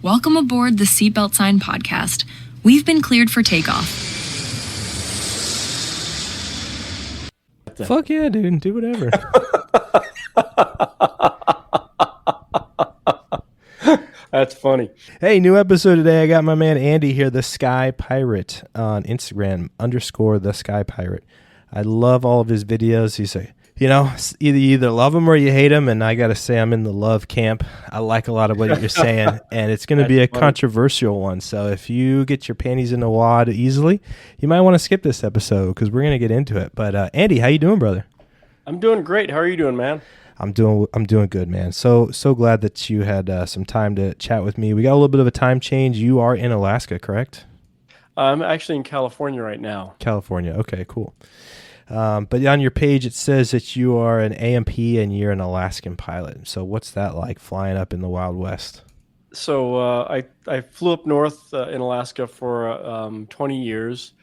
Welcome aboard the Seatbelt Sign podcast. We've been cleared for takeoff. Fuck yeah, dude. Do whatever. That's funny. Hey, new episode today. I got my man Andy here, the Sky Pirate, on Instagram, _ the Sky Pirate. I love all of his videos. He's a, you either love him or you hate him, and I got to say I'm in the love camp. I like a lot of what you're saying, and it's going to be a controversial one. So if you get your panties in the wad easily, you might want to skip this episode because we're going to get into it. But Andy, how you doing, brother? I'm doing great. How are you doing, man? I'm doing good, man. So glad that you had some time to chat with me. We got a little bit of a time change. You are in Alaska, correct? I'm actually in California right now. California. Okay, cool. But on your page, it says that you are an A&amp and you're an Alaskan pilot. So what's that like, flying up in the Wild West? So I flew up north in Alaska for 20 years,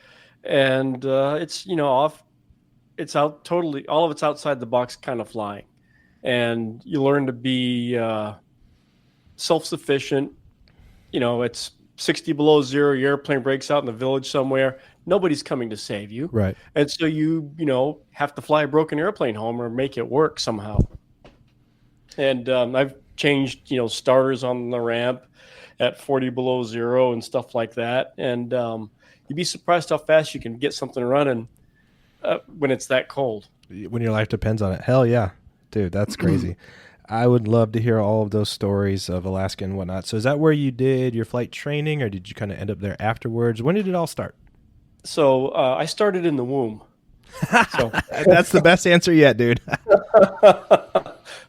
and it's it's out totally. All of it's outside the box kind of flying. And you learn to be self-sufficient. It's 60 below zero. Your airplane breaks out in the village somewhere. Nobody's coming to save you. Right. And so you have to fly a broken airplane home or make it work somehow. And I've changed, starters on the ramp at 40 below zero and stuff like that. And you'd be surprised how fast you can get something running when it's that cold. When your life depends on it. Hell yeah. Dude, that's crazy. I would love to hear all of those stories of Alaska and whatnot. So is that where you did your flight training, or did you kind of end up there afterwards? When did it all start? So I started in the womb. So that's the best answer yet, dude.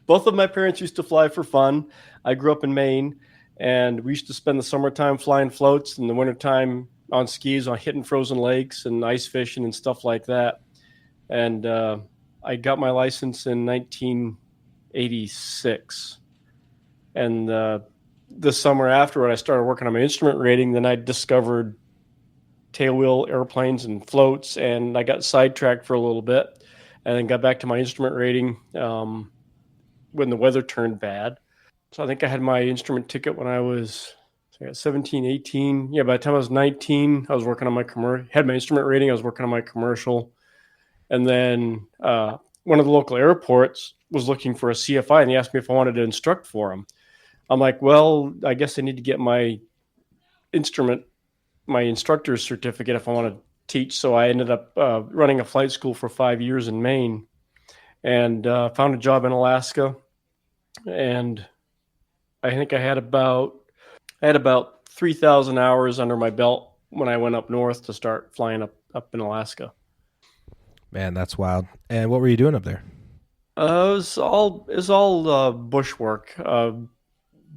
Both of my parents used to fly for fun. I grew up in Maine, and we used to spend the summertime flying floats and the wintertime on skis on hitting frozen lakes and ice fishing and stuff like that. And I got my license in 1986. And the summer afterward, I started working on my instrument rating. Then I discovered tailwheel airplanes and floats, and I got sidetracked for a little bit and then got back to my instrument rating when the weather turned bad. So I think I had my instrument ticket when I was 17, 18. Yeah, by the time I was 19, I was working on my had my instrument rating. I was working on my commercial. And then one of the local airports was looking for a CFI, and he asked me if I wanted to instruct for him. I'm like, well, I guess I need to get my instructor's certificate if I want to teach. So I ended up running a flight school for 5 years in Maine, and found a job in Alaska. And I think I had about 3,000 hours under my belt when I went up north to start flying up in Alaska. Man, that's wild. And what were you doing up there? It was all bushwork.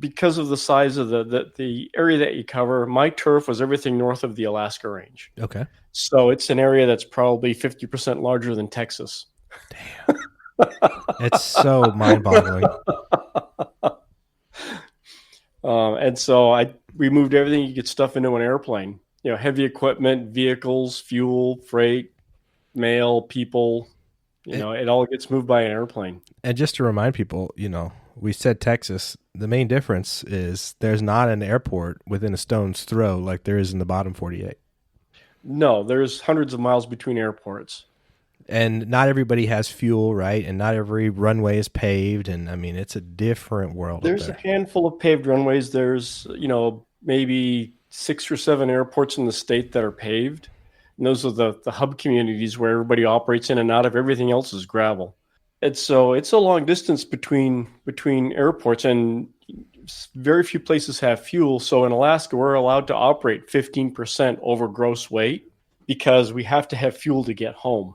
Because of the size of the area that you cover, my turf was everything north of the Alaska range. Okay. So it's an area that's probably 50% larger than Texas. Damn. It's so mind-boggling. And so we moved everything you could stuff into an airplane. Heavy equipment, vehicles, fuel, freight, mail, people. It all gets moved by an airplane. And just to remind people, we said Texas. The main difference is there's not an airport within a stone's throw like there is in the bottom 48. No, there's hundreds of miles between airports. And not everybody has fuel, right? And not every runway is paved. And I mean, it's a different world. There's a handful of paved runways. There's, maybe 6 or 7 airports in the state that are paved. And those are the hub communities where everybody operates in and out of. Everything else is gravel. And so it's a long distance between airports, and very few places have fuel. So in Alaska, we're allowed to operate 15% over gross weight because we have to have fuel to get home.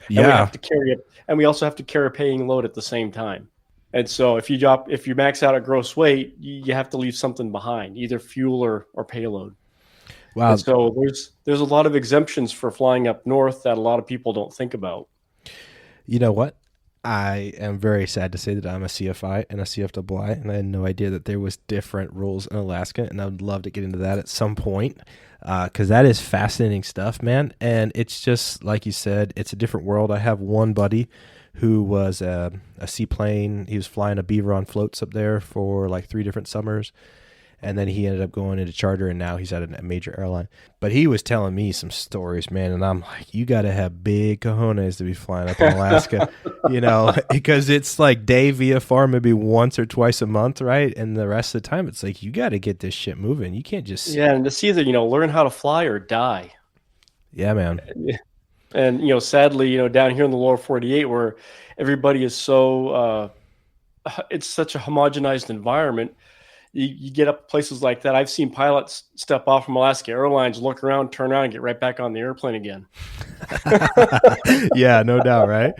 Yeah. And we have to carry it, and we also have to carry a paying load at the same time. And so if you max out at gross weight, you have to leave something behind, either fuel or payload. Wow. And so there's a lot of exemptions for flying up north that a lot of people don't think about. You know what? I am very sad to say that I'm a CFI and a CFII, and I had no idea that there was different rules in Alaska, and I would love to get into that at some point because that is fascinating stuff, man. And it's just, like you said, it's a different world. I have one buddy who was a seaplane. He was flying a Beaver on floats up there for like 3 different summers. and then he ended up going into charter, and now he's at a major airline. But he was telling me some stories, man, and I'm like, you got to have big cojones to be flying up in Alaska, because it's like day VFR maybe once or twice a month, right? And the rest of the time, it's like you got to get this shit moving. You can't just and it's either learn how to fly or die. Yeah, man. And sadly, down here in the lower 48, where everybody is so it's such a homogenized environment. You get up places like that. I've seen pilots step off from Alaska Airlines, look around, turn around, and get right back on the airplane again. Yeah, no doubt, right?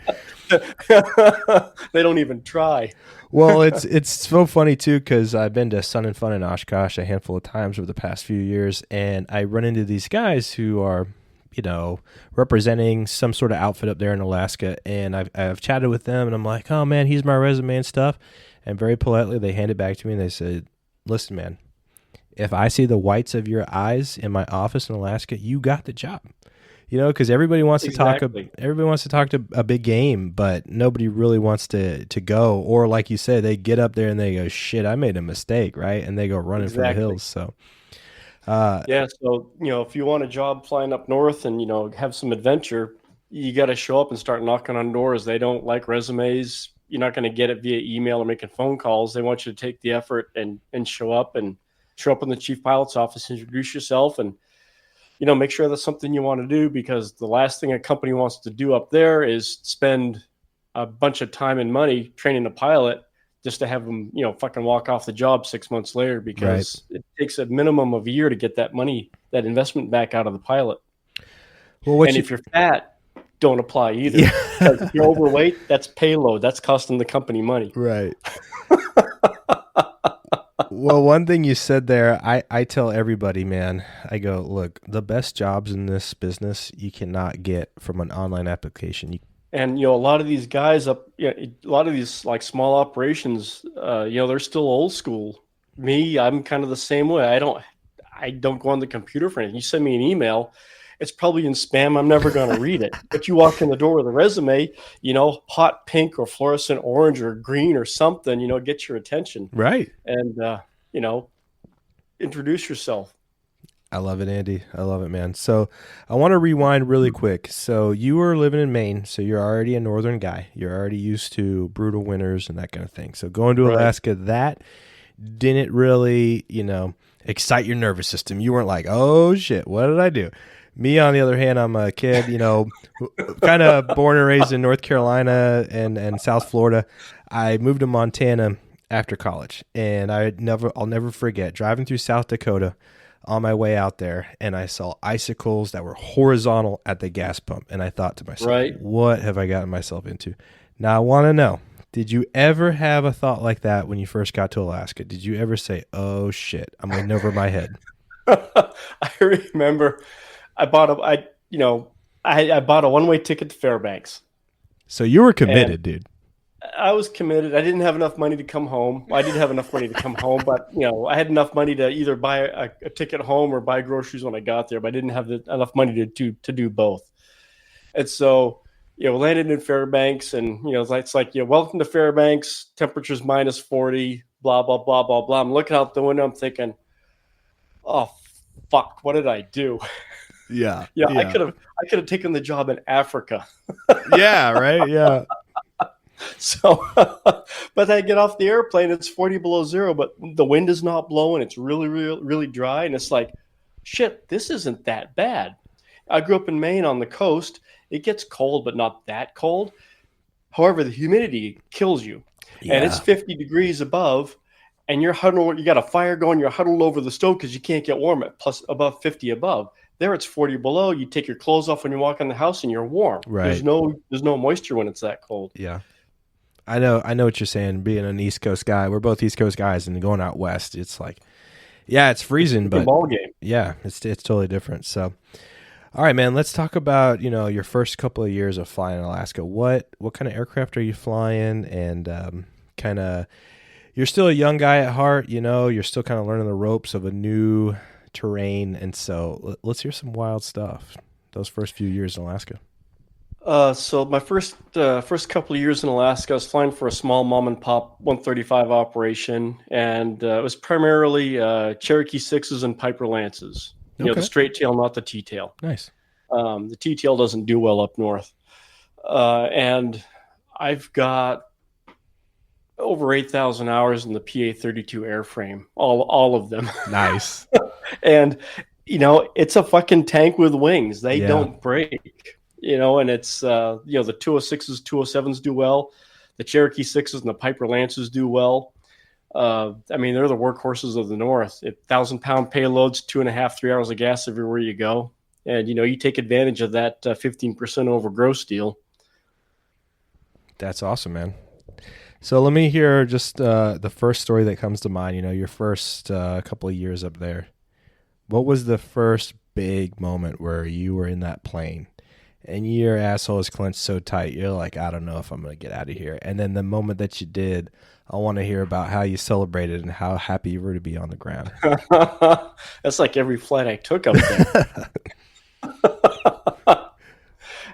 They don't even try. Well, it's so funny too, because I've been to Sun and Fun in Oshkosh a handful of times over the past few years, and I run into these guys who are, representing some sort of outfit up there in Alaska, and I've chatted with them, and I'm like, oh man, here's my resume and stuff, and very politely they hand it back to me, and they said, listen, man, if I see the whites of your eyes in my office in Alaska, you got the job. Because everybody wants to talk. Everybody wants to talk to a big game, but nobody really wants to go. Or like you said, they get up there and they go, "Shit, I made a mistake," right? And they go running for the hills. So, yeah. So if you want a job flying up north and have some adventure, you got to show up and start knocking on doors. They don't like resumes. You're not going to get it via email or making phone calls. They want you to take the effort and show up in the chief pilot's office, introduce yourself, and make sure that's something you want to do, because the last thing a company wants to do up there is spend a bunch of time and money training a pilot just to have them, fucking walk off the job 6 months later, because It takes a minimum of a year to get that money, that investment back out of the pilot. Well, if you're fat, don't apply either. Yeah. Because if you're overweight, that's payload. That's costing the company money. Right. Well, one thing you said there, I tell everybody, man, I go, look, the best jobs in this business you cannot get from an online application. And, a lot of these guys a lot of these like small operations, they're still old school. Me, I'm kind of the same way. I don't go on the computer for anything. You send me an email, it's probably in spam. I'm never going to read it. But you walk in the door with a resume, hot pink or fluorescent orange or green or something, get your attention. Right. And, introduce yourself. I love it, Andy. I love it, man. So I want to rewind really quick. So you were living in Maine, so you're already a northern guy. You're already used to brutal winters and that kind of thing. So going to Alaska, that didn't really, excite your nervous system. You weren't like, oh shit, what did I do? Me, on the other hand, I'm a kid, kind of born and raised in North Carolina and South Florida. I moved to Montana after college, and I'll never forget driving through South Dakota on my way out there, and I saw icicles that were horizontal at the gas pump, and I thought to myself, what have I gotten myself into? Now I want to know, did you ever have a thought like that when you first got to Alaska? Did you ever say, oh shit, I'm in over my head? I remember I bought a one-way ticket to Fairbanks. So you were committed, dude. I was committed. I didn't have enough money to come home. Well, I didn't have enough money to come home, but I had enough money to either buy a ticket home or buy groceries when I got there. But I didn't have enough money to do both. And so, we landed in Fairbanks, and it's like welcome to Fairbanks. Temperature's minus 40. Blah blah blah blah blah. I'm looking out the window. I'm thinking, oh fuck, what did I do? Yeah. I could have taken the job in Africa. Yeah. Right. Yeah. So, but I get off the airplane, it's 40 below zero, but the wind is not blowing. It's really, really, really dry. And it's like, shit, this isn't that bad. I grew up in Maine on the coast. It gets cold, but not that cold. However, the humidity kills you. Yeah. And it's 50 degrees above, and you're huddled. You got a fire going. You're huddled over the stove because you can't get warm at plus above 50 above. There it's 40 below. You take your clothes off when you walk in the house, and you're warm. Right. There's no moisture when it's that cold. Yeah. I know what you're saying. Being an East Coast guy, we're both East Coast guys, and going out west, it's like, yeah, it's freezing, but ball game. Yeah, it's totally different. So, all right, man, let's talk about your first couple of years of flying in Alaska. What kind of aircraft are you flying, and kind of, you're still a young guy at heart, you're still kind of learning the ropes of a new terrain, and so let's hear some wild stuff. Those first few years in Alaska. So my first couple of years in Alaska, I was flying for a small mom and pop 135 operation, and it was primarily Cherokee sixes and Piper Lances. You know, the Okay. straight tail, not the T tail. Nice. The T tail doesn't do well up north, and I've got over 8,000 hours in the PA-32 airframe, all of them, Nice. and you know it's a fucking tank with wings. They Yeah. don't break. You know, and it's you know, the 206s, 207s do well, the Cherokee sixes and the Piper Lances do well. I mean, they're the workhorses of the North. 1,000-pound payloads, 2.5, 3 hours of gas everywhere you go, and you know you take advantage of that 15% over gross deal. That's awesome, man. So let me hear just the first story that comes to mind. You know, your first couple of years up there. What was the first big moment where you were in that plane and your asshole is clenched so tight, you're like, I don't know if I'm going to get out of here. And then the moment that you did, I want to hear about how you celebrated and how happy you were to be on the ground. That's like every flight I took up there.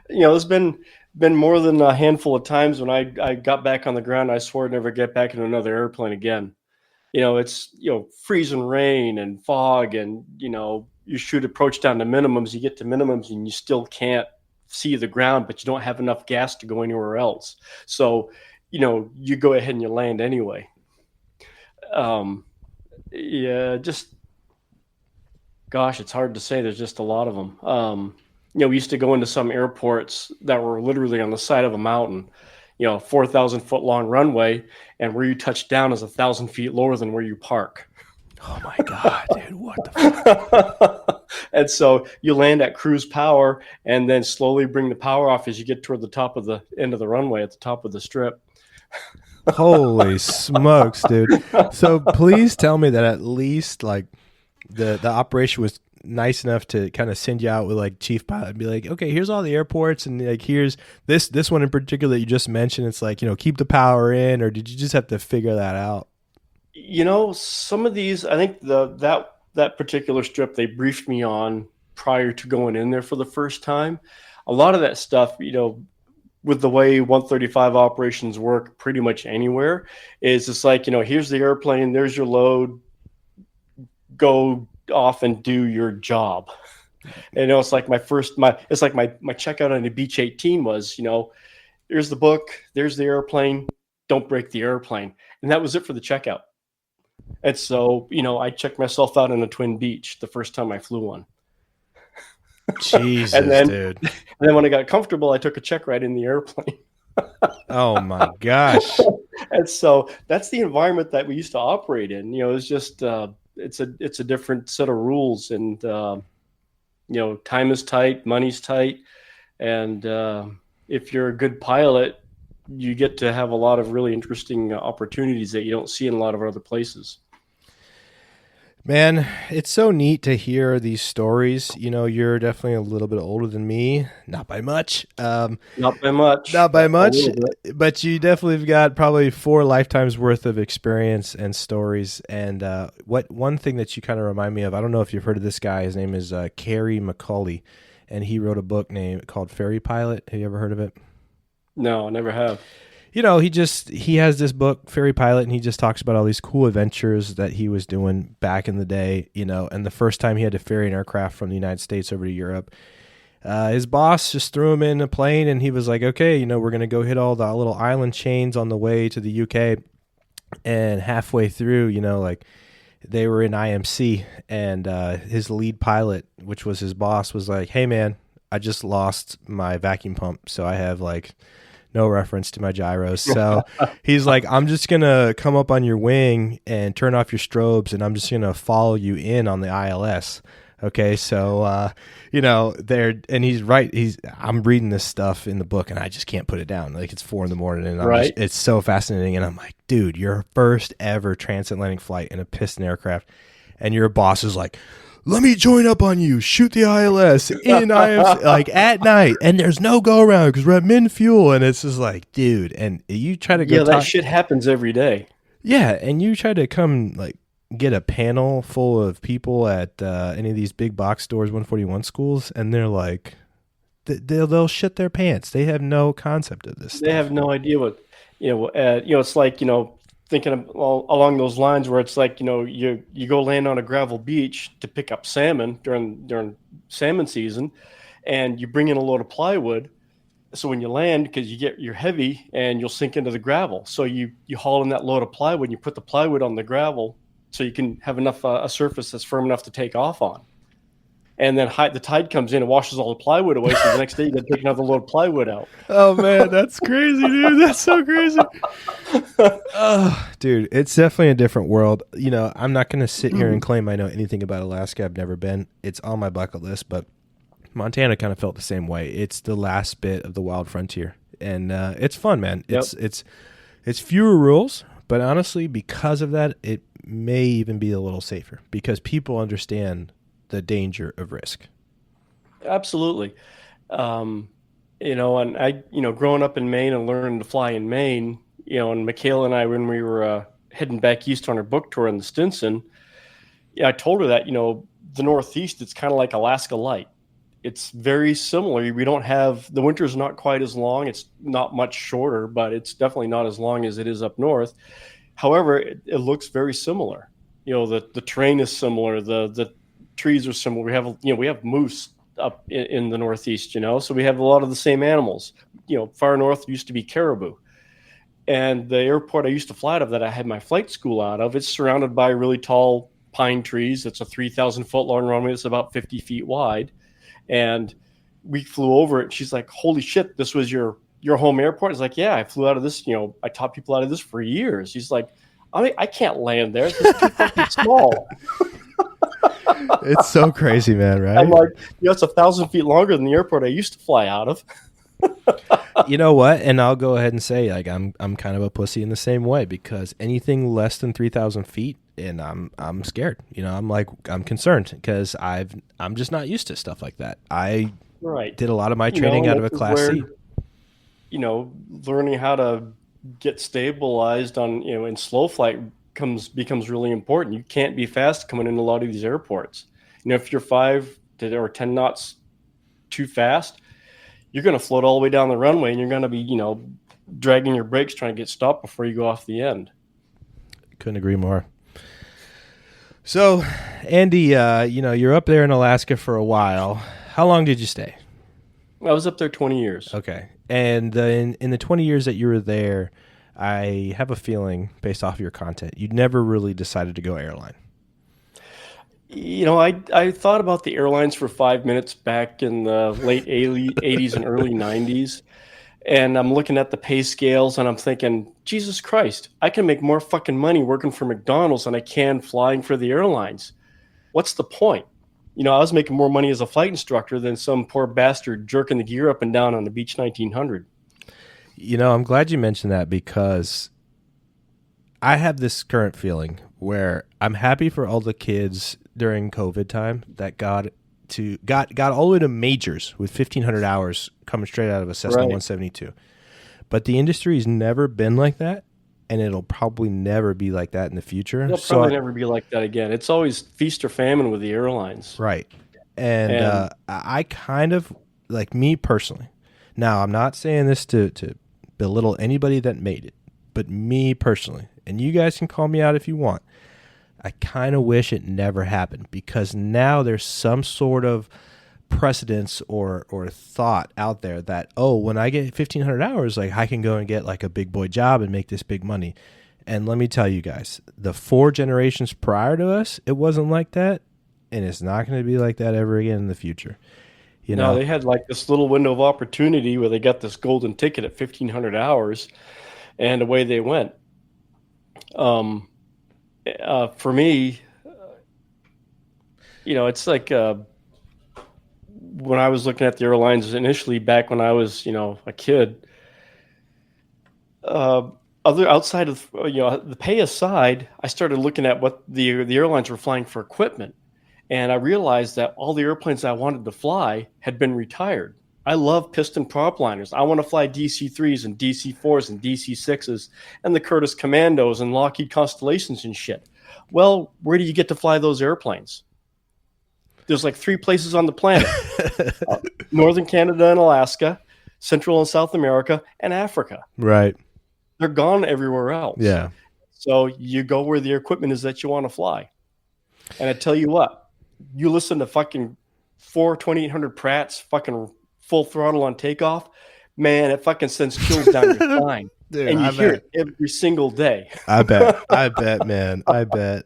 You know, there's been more than a handful of times when I got back on the ground. I swore I'd never get back in another airplane again. You know, it's, you know, freezing rain and fog, and you know, you shoot approach down to minimums. You get to minimums and you still can't see the ground, but you don't have enough gas to go anywhere else. So, you know, you go ahead and you land anyway. Yeah, just gosh, it's hard to say. There's just a lot of them. You know, we used to go into some airports that were literally on the side of a mountain, you know, 4,000-foot long runway, and where you touch down is 1,000 feet lower than where you park. Oh my God, dude, what the fuck? And so you land at cruise power and then slowly bring the power off as you get toward the top of the end of the runway at the top of the strip. Holy smokes, dude. So please tell me that at least like the operation was nice enough to kind of send you out with like chief pilot and be like, okay, here's all the airports and like here's this one in particular that you just mentioned. It's like, you know, keep the power in, or did you just have to figure that out? You know, some of these, I think that particular strip they briefed me on prior to going in there for the first time. A lot of that stuff, you know, with the way 135 operations work pretty much anywhere, is it's like, you know, here's the airplane, there's your load, go off and do your job. And, you know, it's like my checkout on the Beech 18 was, you know, here's the book, there's the airplane, don't break the airplane. And that was it for the checkout. And so, you know, I checked myself out in a Twin Beach the first time I flew one. Jesus, and then, dude. And then when I got comfortable, I took a check ride in the airplane. Oh my gosh. And so that's the environment that we used to operate in. You know, it's just it's a different set of rules, and you know, time is tight, money's tight, and if you're a good pilot, you get to have a lot of really interesting opportunities that you don't see in a lot of other places. Man, it's so neat to hear these stories. You know, you're definitely a little bit older than me, not by much. Not by much. Not by much, but you definitely have got probably 4 lifetimes worth of experience and stories. And one thing that you kind of remind me of, I don't know if you've heard of this guy. His name is Carey McCauley, and he wrote a book called Ferry Pilot. Have you ever heard of it? No, I never have. You know, he has this book, Ferry Pilot, and he just talks about all these cool adventures that he was doing back in the day, you know, and the first time he had to ferry an aircraft from the United States over to Europe. His boss just threw him in a plane, and he was like, okay, you know, we're going to go hit all the little island chains on the way to the UK. And halfway through, you know, like they were in IMC, and his lead pilot, which was his boss, was like, hey, man, I just lost my vacuum pump, so I have like no reference to my gyros. So he's like, I'm just going to come up on your wing and turn off your strobes, and I'm just going to follow you in on the ILS. Okay. So, you know, and he's right. I'm reading this stuff in the book and I just can't put it down. Like it's 4 a.m. and it's so fascinating. And I'm like, dude, your first ever transatlantic flight in a piston aircraft, and your boss is like, let me join up on you, shoot the ILS in IMC, like at night, and there's no go around because we're at min fuel. And it's just like, dude, and you try to go. Yeah, that shit happens every day. Yeah, and you try to come like get a panel full of people at any of these big box stores, 141 schools, and they're like, they'll shit their pants. They have no concept of this They stuff. have no idea what, it's like, thinking of, along those lines where it's like, you go land on a gravel beach to pick up salmon during salmon season, and you bring in a load of plywood. So when you land, because you're heavy and you'll sink into the gravel. So you haul in that load of plywood and you put the plywood on the gravel so you can have enough a surface that's firm enough to take off on. And then the tide comes in and washes all the plywood away. So the next day you got to take another load of plywood out. Oh man, that's crazy, dude. That's so crazy. Oh, dude, it's definitely a different world. I'm not going to sit here and claim I know anything about Alaska. I've never been. It's on my bucket list, but Montana kind of felt the same way. It's the last bit of the wild frontier, and it's fun, man. Yep. It's fewer rules, but honestly, because of that, it may even be a little safer because people understand the danger of risk. Absolutely. And I, growing up in Maine and learning to fly in Maine, and Michaela and I, when we were heading back east on our book tour in the Stinson, I told her that, the Northeast, it's kind of like Alaska Light. It's very similar. We don't have, the winter's not quite as long. It's not much shorter, but it's definitely not as long as it is up north. However, it looks very similar. The terrain is similar. The trees are similar. We have moose up in the Northeast, so we have a lot of the same animals. Far north used to be caribou. And the airport I used to fly out of that I had my flight school out of, it's surrounded by really tall pine trees. It's a 3,000 foot long runway. It's about 50 feet wide. And we flew over it. And she's like, holy shit, this was your home airport? It's like, yeah, I flew out of this. I taught people out of this for years. She's like, I can't land there. It's too fucking small. It's so crazy, man, right? I'm like, it's 1,000 feet longer than the airport I used to fly out of. You know what? And I'll go ahead and say, like, I'm kind of a pussy in the same way because anything less than 3,000 feet, and I'm scared. I'm concerned because I'm just not used to stuff like that. I did a lot of my training out of a Class C. Learning how to get stabilized on in slow flight becomes really important. You can't be fast coming in a lot of these airports. If you're 5 or 10 knots too fast, you're going to float all the way down the runway, and you're going to be dragging your brakes trying to get stopped before you go off the end. Couldn't agree more. So, Andy, you're up there in Alaska for a while. How long did you stay? I was up there 20 years. Okay. And in the 20 years that you were there, I have a feeling, based off your content, you never really decided to go airline. I thought about the airlines for 5 minutes back in the late 80s and early 90s. And I'm looking at the pay scales and I'm thinking, Jesus Christ, I can make more fucking money working for McDonald's than I can flying for the airlines. What's the point? I was making more money as a flight instructor than some poor bastard jerking the gear up and down on the Beach 1900. I'm glad you mentioned that because I have this current feeling where I'm happy for all the kids during COVID time that got all the way to majors with 1,500 hours coming straight out of a Cessna 172. But the industry's never been like that, and it'll probably never be like that in the future. It'll probably never be like that again. It's always feast or famine with the airlines. Right. And I kind of, like me personally, now I'm not saying this to belittle anybody that made it, but me personally, and you guys can call me out if you want, I kind of wish it never happened because now there's some sort of precedence or thought out there that, when I get 1,500 hours, like I can go and get like a big boy job and make this big money. And let me tell you guys, the 4 generations prior to us, it wasn't like that, and it's not going to be like that ever again in the future. No, they had like this little window of opportunity where they got this golden ticket at 1,500 hours, and away they went. For me, it's like when I was looking at the airlines initially back when I was, a kid, outside of, the pay aside, I started looking at what the airlines were flying for equipment. And I realized that all the airplanes I wanted to fly had been retired. I love piston prop liners. I want to fly DC-3s and DC-4s and DC-6s and the Curtiss Commandos and Lockheed Constellations and shit. Well, where do you get to fly those airplanes? There's like 3 places on the planet. Northern Canada and Alaska, Central and South America, and Africa. Right. They're gone everywhere else. Yeah. So you go where the equipment is that you want to fly. And I tell you what, you listen to fucking 2800 Pratts fucking full throttle on takeoff, man, it fucking sends chills down your spine. Dude, and you I hear bet. it every single day. I bet, man. I bet.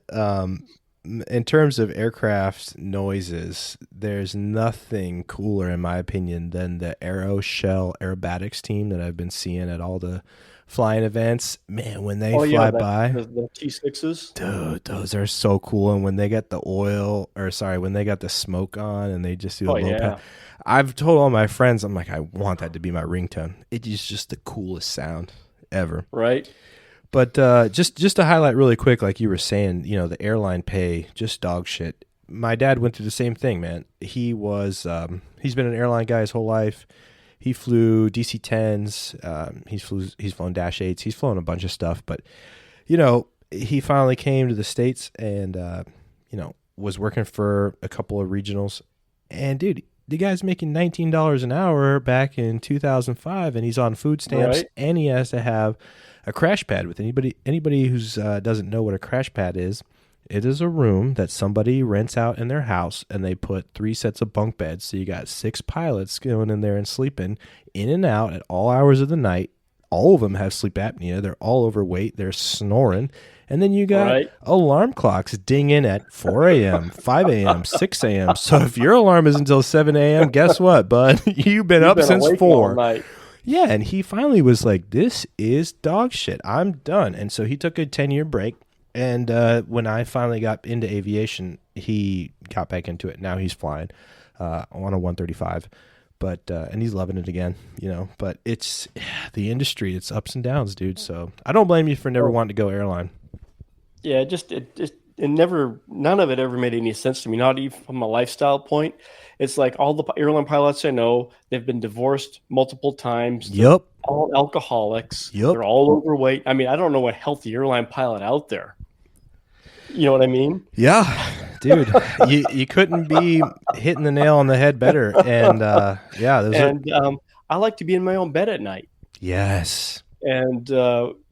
In terms of aircraft noises, there's nothing cooler, in my opinion, than the Aeroshell aerobatics team that I've been seeing at all the flying events. Man, when they fly by, the T6s, dude, those are so cool. And when they got the when they got the smoke on, and they just do a low pass. I've told all my friends, I'm like, I want that to be my ringtone. It is just the coolest sound ever. Right. But just to highlight really quick, like you were saying, the airline pay, just dog shit. My dad went through the same thing, man. He was he's been an airline guy his whole life. He flew DC-10s. He's flown Dash 8s. He's flown a bunch of stuff. But he finally came to the States and was working for a couple of regionals. And dude, the guy's making $19 an hour back in 2005, and he's on food stamps, right. And he has to have a crash pad with anybody who's doesn't know what a crash pad is. It is a room that somebody rents out in their house, and they put 3 sets of bunk beds. So you got 6 pilots going in there and sleeping in and out at all hours of the night. All of them have sleep apnea. They're all overweight. They're snoring. And then you got alarm clocks dinging at 4 a.m., 5 a.m., 6 a.m. So if your alarm is until 7 a.m., guess what, bud? You've been up since 4. Yeah, and he finally was like, this is dog shit. I'm done. And so he took a 10-year break. And when I finally got into aviation, he got back into it. Now he's flying on a 135. But and he's loving it again, But it's the industry. It's ups and downs, dude. So I don't blame you for never wanting to go airline. Yeah, it never, none of it ever made any sense to me. Not even from a lifestyle point. It's like all the airline pilots I know, they've been divorced multiple times. Yep. They're all alcoholics. Yep. They're all overweight. I mean, I don't know a healthy airline pilot out there. You know what I mean? Yeah, dude, you couldn't be hitting the nail on the head better. And I like to be in my own bed at night. Yes. And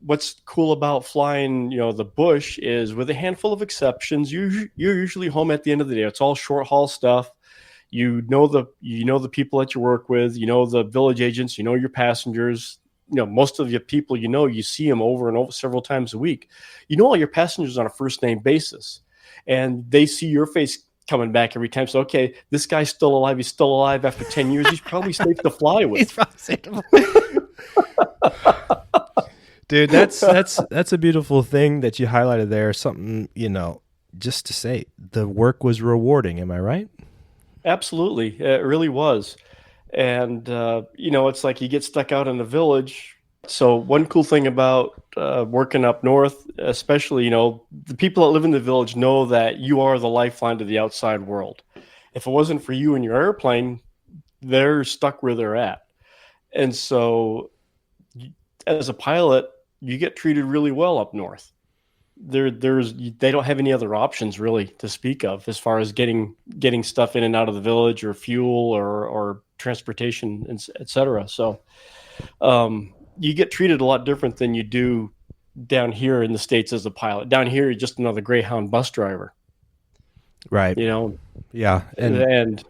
what's cool about flying, the bush is, with a handful of exceptions, you're usually home at the end of the day. It's all short haul stuff. You know the people that you work with. You know the village agents. You know your passengers. Most of your people, you see them over and over several times a week. You know all your passengers on a first name basis, and they see your face coming back every time. So, okay, this guy's still alive. He's still alive after 10 years. He's probably safe to fly with. He's probably safe to fly. Dude, that's a beautiful thing that you highlighted there. Something, just to say, the work was rewarding. Am I right? Absolutely. It really was. And, it's like you get stuck out in the village. So one cool thing about working up north, especially, the people that live in the village know that you are the lifeline to the outside world. If it wasn't for you and your airplane, they're stuck where they're at. And so as a pilot, you get treated really well up north. They don't have any other options really to speak of as far as getting stuff in and out of the village, or fuel, or transportation, etc. So you get treated a lot different than you do down here in the States as a pilot. Down here, you're just another Greyhound bus driver. Right. Yeah. And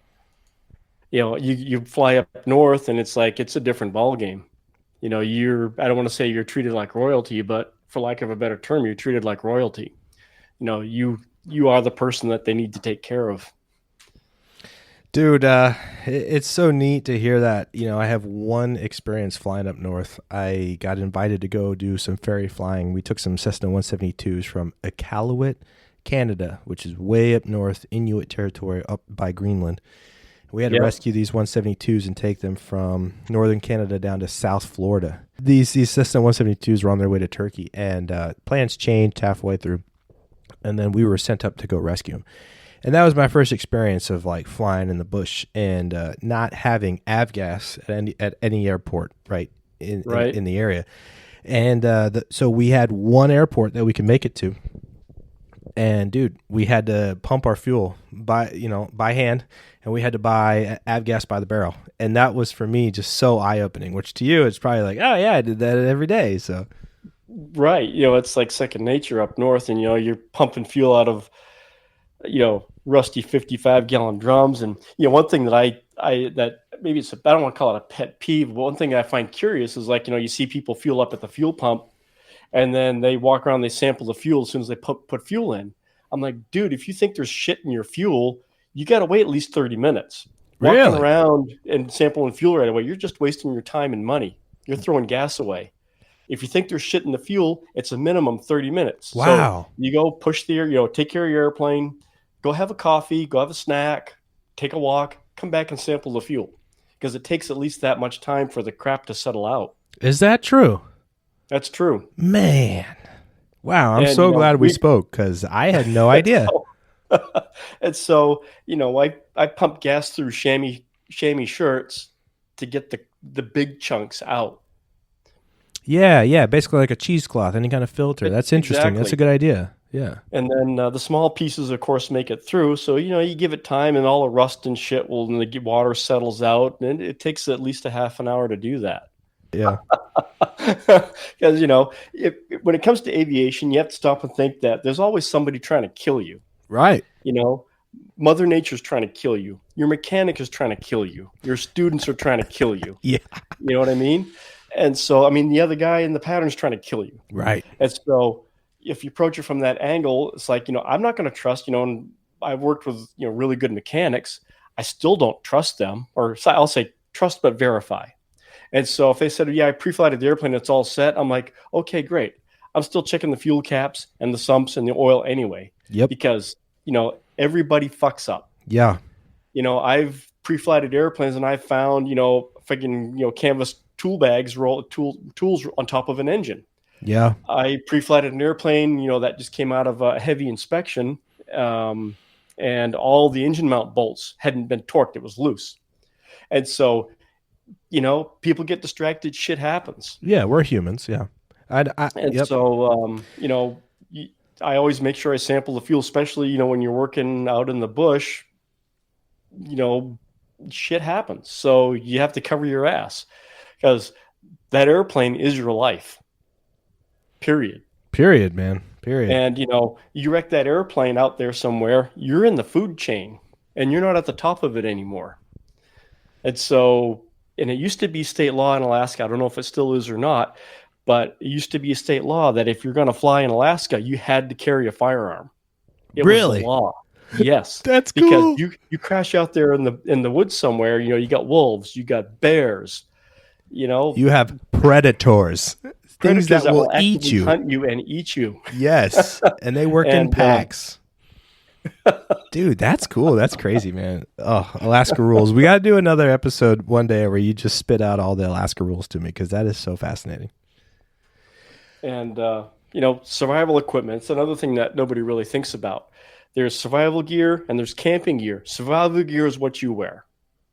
you fly up north, and it's like, it's a different ballgame. I don't want to say you're treated like royalty, but for lack of a better term, you're treated like royalty. You are the person that they need to take care of. Dude, it's so neat to hear that. I have one experience flying up north. I got invited to go do some ferry flying. We took some Cessna 172s from Iqaluit, Canada, which is way up north, Inuit territory, up by Greenland. We had to rescue these 172s and take them from northern Canada down to South Florida. These Cessna 172s were on their way to Turkey, and plans changed halfway through, and then we were sent up to go rescue them. And that was my first experience of like flying in the bush and not having avgas at any airport, right, in the area. And so we had one airport that we could make it to. And dude, we had to pump our fuel by hand, and we had to buy avgas by the barrel. And that was for me just so eye opening, which to you, it's probably like, oh yeah, I did that every day. So Right. It's like second nature up north, and you're pumping fuel out of, rusty 55-gallon drums. And, one thing that that maybe I don't want to call it a pet peeve, but one thing I find curious is like, you see people fuel up at the fuel pump, and then they walk around, they sample the fuel as soon as they put fuel in. I'm like, dude, if you think there's shit in your fuel, you got to wait at least 30 minutes. Walking Really? around and sampling fuel right away, you're just wasting your time and money. You're throwing gas away. If you think there's shit in the fuel, it's a minimum 30 minutes. Wow. So you go push take care of your airplane, go have a coffee, go have a snack, take a walk, come back and sample the fuel, because it takes at least that much time for the crap to settle out. Is that true? That's true. Man. Wow. I'm so glad we spoke, because I had no idea. And so, I pump gas through chamois shirts to get the big chunks out. Yeah. Basically like a cheesecloth, any kind of filter. That's interesting. Exactly. That's a good idea. Yeah. And then the small pieces, of course, make it through. So, you give it time, and all the rust and shit and the water settles out. And it takes at least a half an hour to do that. Yeah. Because, when it comes to aviation, you have to stop and think that there's always somebody trying to kill you. Right. Mother Nature's trying to kill you. Your mechanic is trying to kill you. Your students are trying to kill you. Yeah. You know what I mean? And so, the other guy in the pattern's trying to kill you. Right. And so if you approach it from that angle, it's like, I'm not going to trust, and I've worked with, really good mechanics. I still don't trust them, or I'll say trust but verify. And so if they said, yeah, I pre-flighted the airplane, it's all set, I'm like, okay, great. I'm still checking the fuel caps and the sumps and the oil anyway. Yep. Because, everybody fucks up. Yeah. I've pre-flighted airplanes, and I've found, freaking, canvas tool bags, tools on top of an engine. Yeah. I pre-flighted an airplane, that just came out of a heavy inspection, and all the engine mount bolts hadn't been torqued. It was loose. And so, people get distracted. Shit happens. Yeah, we're humans. Yeah. So, I always make sure I sample the fuel, especially, when you're working out in the bush, shit happens. So you have to cover your ass, because that airplane is your life. Period, man. Period. And, you wreck that airplane out there somewhere, you're in the food chain, and you're not at the top of it anymore. And so, and it used to be state law in Alaska. I don't know if it still is or not, but it used to be a state law that if you're going to fly in Alaska, you had to carry a firearm. It really? was the law. Yes. That's cool. Because you crash out there in the woods somewhere, you got wolves, you got bears, You have predators. Things that will eat you. Hunt you and eat you. Yes. And they work in packs. Dude, that's cool. That's crazy, man. Oh, Alaska rules. We got to do another episode one day where you just spit out all the Alaska rules to me, because that is so fascinating. And, survival equipment. It's another thing that nobody really thinks about. There's survival gear and there's camping gear. Survival gear is what you wear.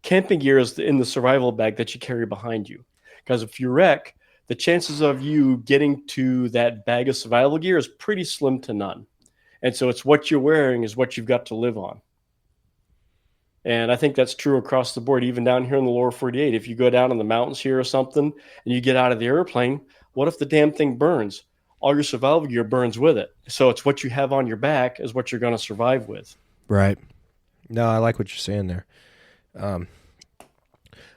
Camping gear is in the survival bag that you carry behind you. Because if you wreck, the chances of you getting to that bag of survival gear is pretty slim to none. And so it's what you're wearing is what you've got to live on. And I think that's true across the board, even down here in the lower 48. If you go down in the mountains here or something and you get out of the airplane, what if the damn thing burns? All your survival gear burns with it. So it's what you have on your back is what you're going to survive with. Right. No, I like what you're saying there.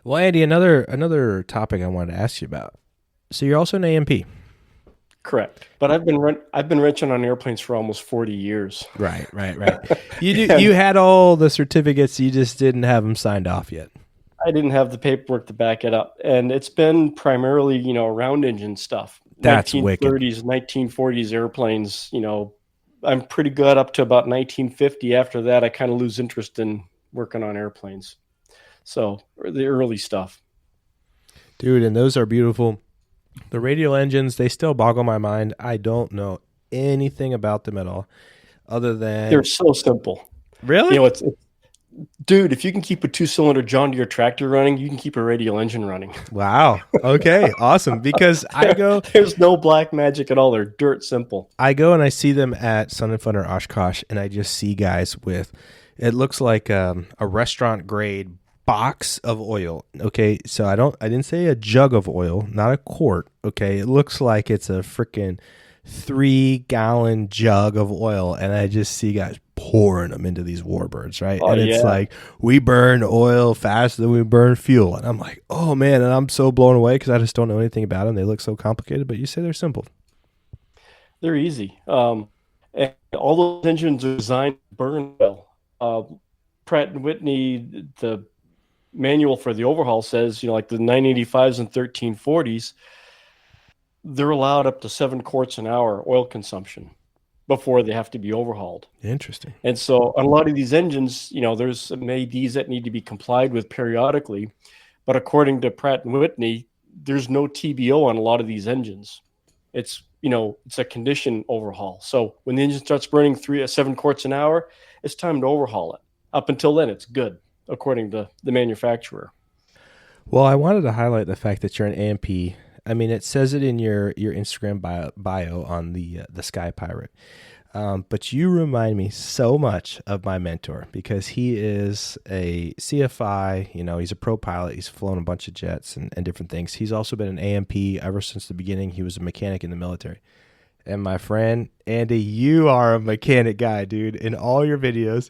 Well, Andy, another topic I wanted to ask you about. So you're also an A&amp. Correct. But I've been wrenching on airplanes for almost 40 years. Right. You had all the certificates, you just didn't have them signed off yet. I didn't have the paperwork to back it up. And it's been primarily, round engine stuff. That's 1930s, wicked. 1940s airplanes, I'm pretty good up to about 1950. After that, I kind of lose interest in working on airplanes. So the early stuff. Dude, and those are beautiful. The radial engines, they still boggle my mind. I don't know anything about them at all, other than they're so simple. Really? Dude, if you can keep a 2-cylinder John Deere tractor running, you can keep a radial engine running. Wow. Okay. Awesome. Because There's no black magic at all. They're dirt simple. I go and I see them at Sun and Fun or Oshkosh, and I just see guys with, it looks like a restaurant grade box of oil. Okay, so I didn't say a jug of oil, not a quart. Okay, it looks like it's a freaking 3-gallon jug of oil, and I just see guys pouring them into these warbirds, right? Oh, and it's like, we burn oil faster than we burn fuel, and I'm like, oh man, and I'm so blown away because I just don't know anything about them. They look so complicated, but you say they're simple. They're easy. And all those engines are designed to burn well. Pratt and Whitney, the manual for the overhaul says, like the 985s and 1340s, they're allowed up to 7 quarts an hour oil consumption before they have to be overhauled. Interesting. And so on a lot of these engines, there's some ADs that need to be complied with periodically. But according to Pratt and Whitney, there's no TBO on a lot of these engines. It's a condition overhaul. So when the engine starts burning 7 quarts an hour, it's time to overhaul it. Up until then, it's good, according to the manufacturer. Well, I wanted to highlight the fact that you're an A&P. I mean, it says it in your Instagram bio on the Sky Pirate. But you remind me so much of my mentor because he is a CFI. He's a pro pilot. He's flown a bunch of jets and different things. He's also been an A&P ever since the beginning. He was a mechanic in the military. And my friend, Andy, you are a mechanic guy, dude. In all your videos,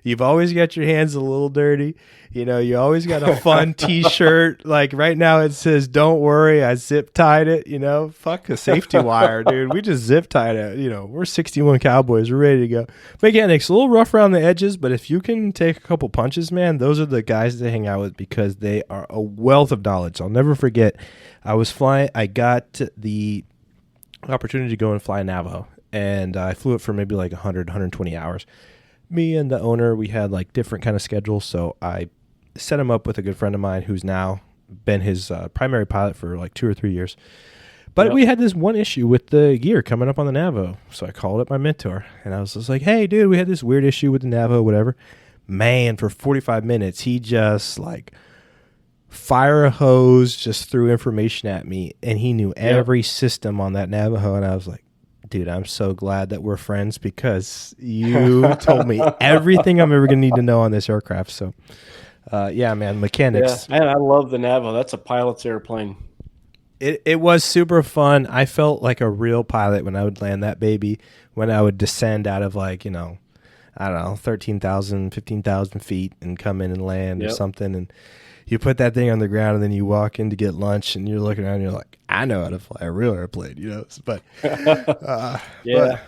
you've always got your hands a little dirty. You always got a fun T-shirt. Like right now it says, "Don't worry, I zip tied it." Fuck a safety wire, dude. We just zip tied it. We're 61 Cowboys. We're ready to go. Mechanics, a little rough around the edges, but if you can take a couple punches, man, those are the guys to hang out with because they are a wealth of knowledge. I'll never forget. I got the opportunity to go and fly Navajo, and I flew it for maybe like 120 hours. Me and the owner, we had like different kind of schedules, so I set him up with a good friend of mine who's now been his primary pilot for like 2 or 3 years. But we had this one issue with the gear coming up on the Navajo, so I called up my mentor, and I was just like, "Hey, dude, we had this weird issue with the Navajo, whatever." Man, for 45 minutes, he just like fire a hose, just threw information at me, and he knew every system on that Navajo, and I was like, dude, I'm so glad that we're friends because you told me everything I'm ever going to need to know on this aircraft. So, yeah, man, mechanics. Yeah, man, I love the Navajo. That's a pilot's airplane. It was super fun. I felt like a real pilot when I would land that baby, when I would descend out of like, I don't know, 13,000, 15,000 feet and come in and land or something. And you put that thing on the ground and then you walk in to get lunch and you're looking around and you're like, I know how to fly a real airplane, But yeah.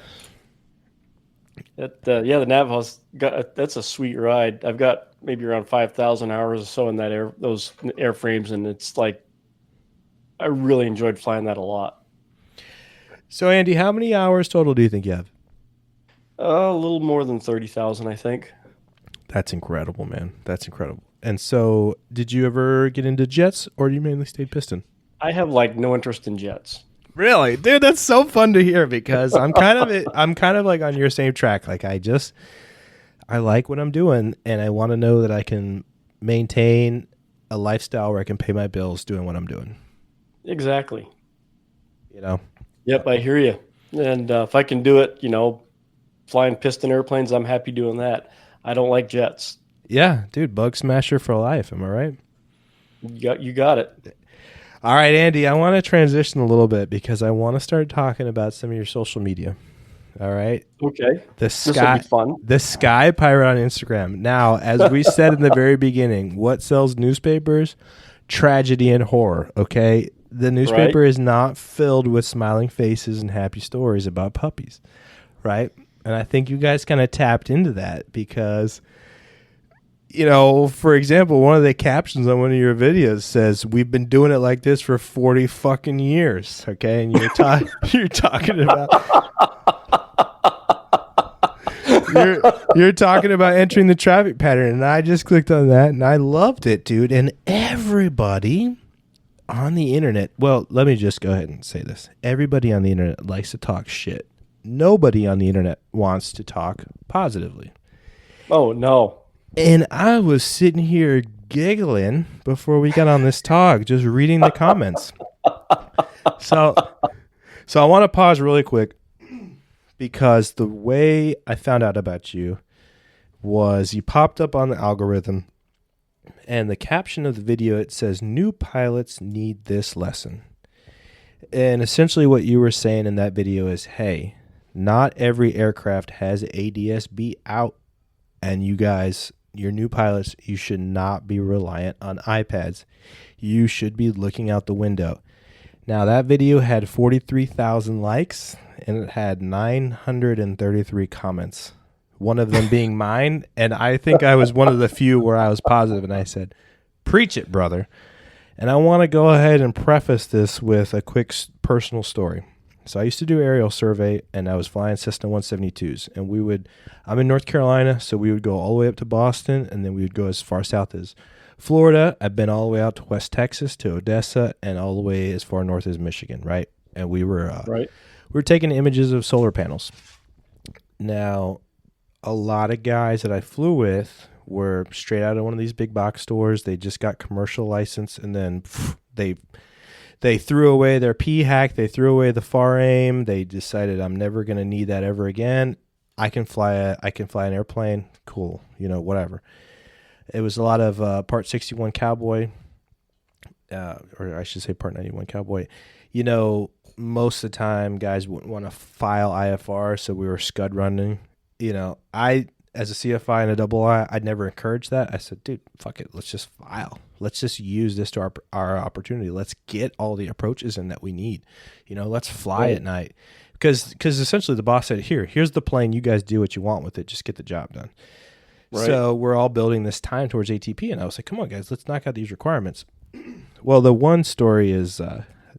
The Navajo's that's a sweet ride. I've got maybe around 5,000 hours or so in those airframes, and it's like I really enjoyed flying that a lot. So, Andy, how many hours total do you think you have? A little more than 30,000, I think. That's incredible, man. That's incredible. And so, did you ever get into jets, or you mainly stayed piston? I have like no interest in jets. Really, dude, that's so fun to hear because I'm kind of like on your same track. Like I like what I'm doing, and I want to know that I can maintain a lifestyle where I can pay my bills doing what I'm doing. Exactly. Yep, I hear you. And if I can do it, flying piston airplanes, I'm happy doing that. I don't like jets. Yeah, dude, bug smasher for life. Am I right? You got it. All right, Andy, I want to transition a little bit because I want to start talking about some of your social media. All right. Okay. This will be fun. The Sky Pirate on Instagram. Now, as we said in the very beginning, what sells newspapers? Tragedy and horror. Okay. The newspaper is not filled with smiling faces and happy stories about puppies. Right. And I think you guys kind of tapped into that because, for example, one of the captions on one of your videos says, "We've been doing it like this for 40 fucking years." Okay. And you're talking about. You're talking about entering the traffic pattern, and I just clicked on that, and I loved it, dude. And everybody on the internet, well, let me just go ahead and say this. Everybody on the internet likes to talk shit. Nobody on the internet wants to talk positively. Oh, no. And I was sitting here giggling before we got on this talk, just reading the comments. So I want to pause really quick because the way I found out about you was you popped up on the algorithm, and the caption of the video, it says, "New pilots need this lesson." And essentially what you were saying in that video is, hey, not every aircraft has ADS-B out, and you guys, your new pilots, you should not be reliant on iPads. You should be looking out the window. Now, that video had 43,000 likes, and it had 933 comments, one of them being mine, and I think I was one of the few where I was positive, and I said, "Preach it, brother." And I want to go ahead and preface this with a quick personal story. So I used to do aerial survey, and I was flying Cessna 172s, and I'm in North Carolina, so we would go all the way up to Boston, and then we would go as far south as Florida. I've been all the way out to West Texas, to Odessa, and all the way as far north as Michigan, right? And we were taking images of solar panels. Now, a lot of guys that I flew with were straight out of one of these big box stores. They just got commercial license, and then they threw away their P-hack. They threw away the FAR aim. They decided, I'm never going to need that ever again. I can fly an airplane. Cool. Whatever. It was a lot of Part 61 Cowboy, or I should say Part 91 Cowboy. Most of the time, guys wouldn't want to file IFR, so we were scud running. I, as a CFI and a double I, I'd never encourage that. I said, dude, fuck it. Let's just file. Let's just use this to our opportunity. Let's get all the approaches in that we need. Let's fly at night. Because essentially the boss said, here's the plane. You guys do what you want with it. Just get the job done. Right. So we're all building this time towards ATP. And I was like, come on, guys, let's knock out these requirements. Well, the one story is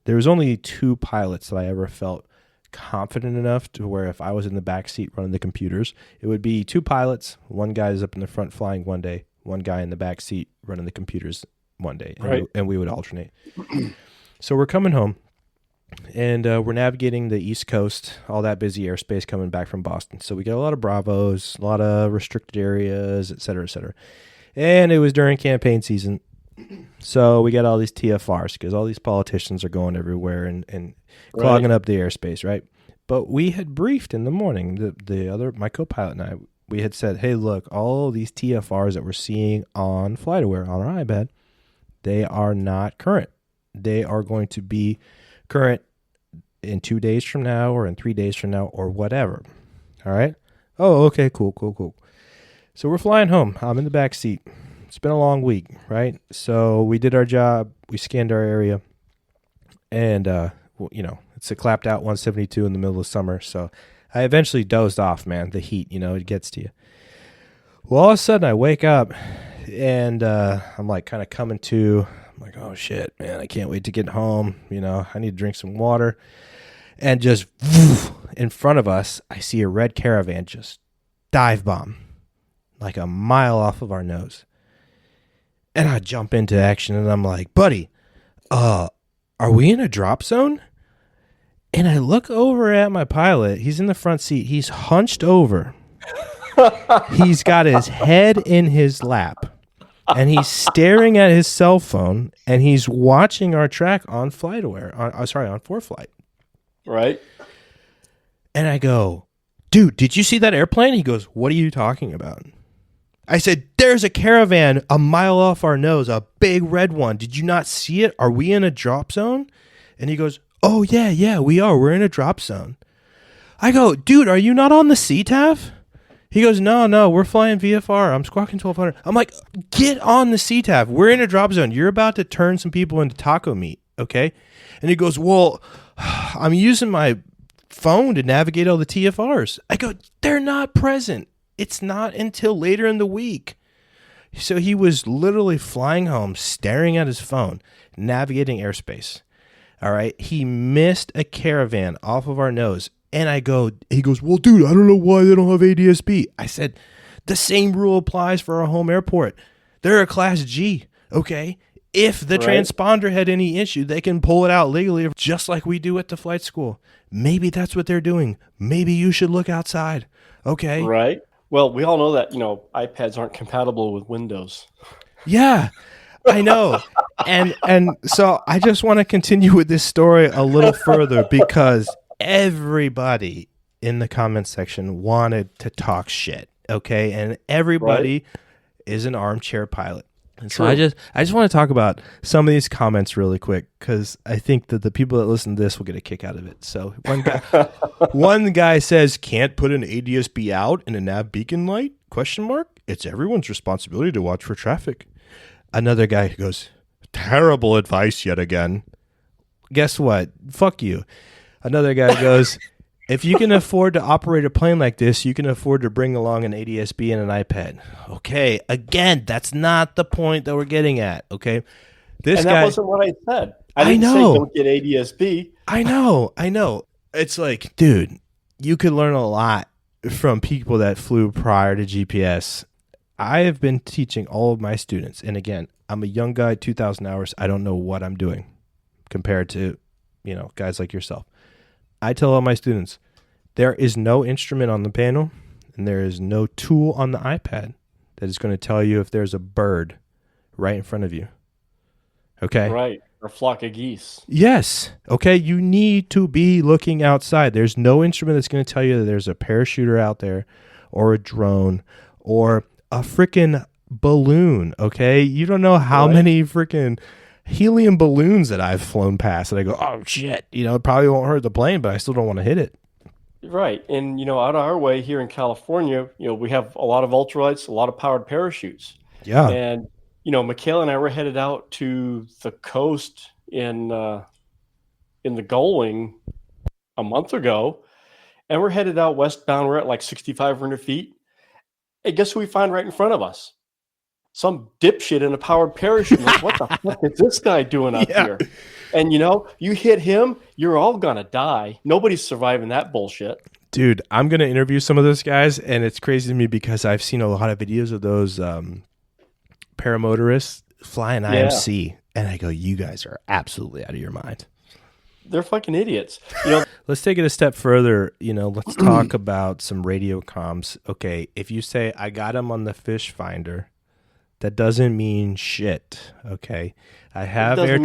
there was only 2 pilots that I ever felt confident enough to where if I was in the back seat running the computers, it would be 2 pilots. One guy is up in the front flying one day, one guy in the back seat running the computers one day, and we would alternate. So we're coming home, and we're navigating the East Coast, all that busy airspace coming back from Boston. So we get a lot of Bravos, a lot of restricted areas, et cetera, et cetera. And it was during campaign season. So we got all these TFRs because all these politicians are going everywhere and clogging up the airspace, right? But we had briefed in the morning, my co-pilot and I, we had said, hey, look, all these TFRs that we're seeing on FlightAware, on our iPad, they are not current. They are going to be current in 2 days from now or in 3 days from now or whatever. All right? Oh, okay, cool. So we're flying home. I'm in the back seat. It's been a long week, right? So we did our job. We scanned our area. And, it's a clapped out 172 in the middle of summer. So I eventually dozed off, man. The heat, it gets to you. Well, all of a sudden I wake up and I'm like kind of coming to. I'm like, oh, shit, man. I can't wait to get home. I need to drink some water. And just in front of us, I see a red Caravan just dive bomb like a mile off of our nose. And I jump into action, and I'm like, buddy, are we in a drop zone? And I look over at my pilot. He's in the front seat. He's hunched over. He's got his head in his lap, and he's staring at his cell phone, and he's watching our track on FlightAware, on ForeFlight. Right. And I go, dude, did you see that airplane? He goes, what are you talking about? I said, there's a Caravan a mile off our nose, a big red one. Did you not see it? Are we in a drop zone? And he goes, oh, yeah, we are. We're in a drop zone. I go, dude, are you not on the CTAF? He goes, no, we're flying VFR. I'm squawking 1200. I'm like, get on the CTAF. We're in a drop zone. You're about to turn some people into taco meat, okay? And he goes, well, I'm using my phone to navigate all the TFRs. I go, they're not present. It's not until later in the week. So he was literally flying home, staring at his phone, navigating airspace. All right. He missed a Caravan off of our nose. And he goes, well, dude, I don't know why they don't have ADS-B. I said, the same rule applies for our home airport. They're a Class G. Okay. If the transponder had any issue, they can pull it out legally, just like we do at the flight school. Maybe that's what they're doing. Maybe you should look outside. Okay. Right. Well, we all know that, iPads aren't compatible with Windows. Yeah, I know. And so I just want to continue with this story a little further because everybody in the comment section wanted to talk shit, okay? And everybody is an armchair pilot. And so I just want to talk about some of these comments really quick because I think that the people that listen to this will get a kick out of it. So one guy says, "Can't put an ADSB out in a nav beacon light? Question mark. It's everyone's responsibility to watch for traffic." Another guy goes, "Terrible advice yet again." Guess what? Fuck you. Another guy goes, "If you can afford to operate a plane like this, you can afford to bring along an ADSB and an iPad." Okay, again, that's not the point that we're getting at, okay? That wasn't what I said. I didn't say don't get ADSB. I know. It's like, dude, you could learn a lot from people that flew prior to GPS. I have been teaching all of my students, and again, I'm a young guy, 2,000 hours. I don't know what I'm doing compared to, guys like yourself. I tell all my students, there is no instrument on the panel and there is no tool on the iPad that is going to tell you if there's a bird right in front of you. Okay? Right. Or a flock of geese. Yes. Okay. You need to be looking outside. There's no instrument that's going to tell you that there's a parachuter out there or a drone or a freaking balloon. Okay. You don't know how many freaking helium balloons that I've flown past that I go, oh shit, it probably won't hurt the plane, but I still don't want to hit it. Right. And, out of our way here in California, we have a lot of ultralights, a lot of powered parachutes. Yeah. And, Michaela and I were headed out to the coast in the Gullwing a month ago, and we're headed out westbound. We're at like 6,500 feet. And guess who we find right in front of us? Some dipshit in a powered parachute. Like, what the fuck is this guy doing up here? And you hit him, you're all gonna die. Nobody's surviving that bullshit. Dude, I'm gonna interview some of those guys, and it's crazy to me because I've seen a lot of videos of those paramotorists flying IMC, and I go, you guys are absolutely out of your mind. They're fucking idiots. Let's take it a step further. Let's talk about some radio comms. Okay, if you say I got him on the fish finder, that doesn't mean shit. Okay, I have air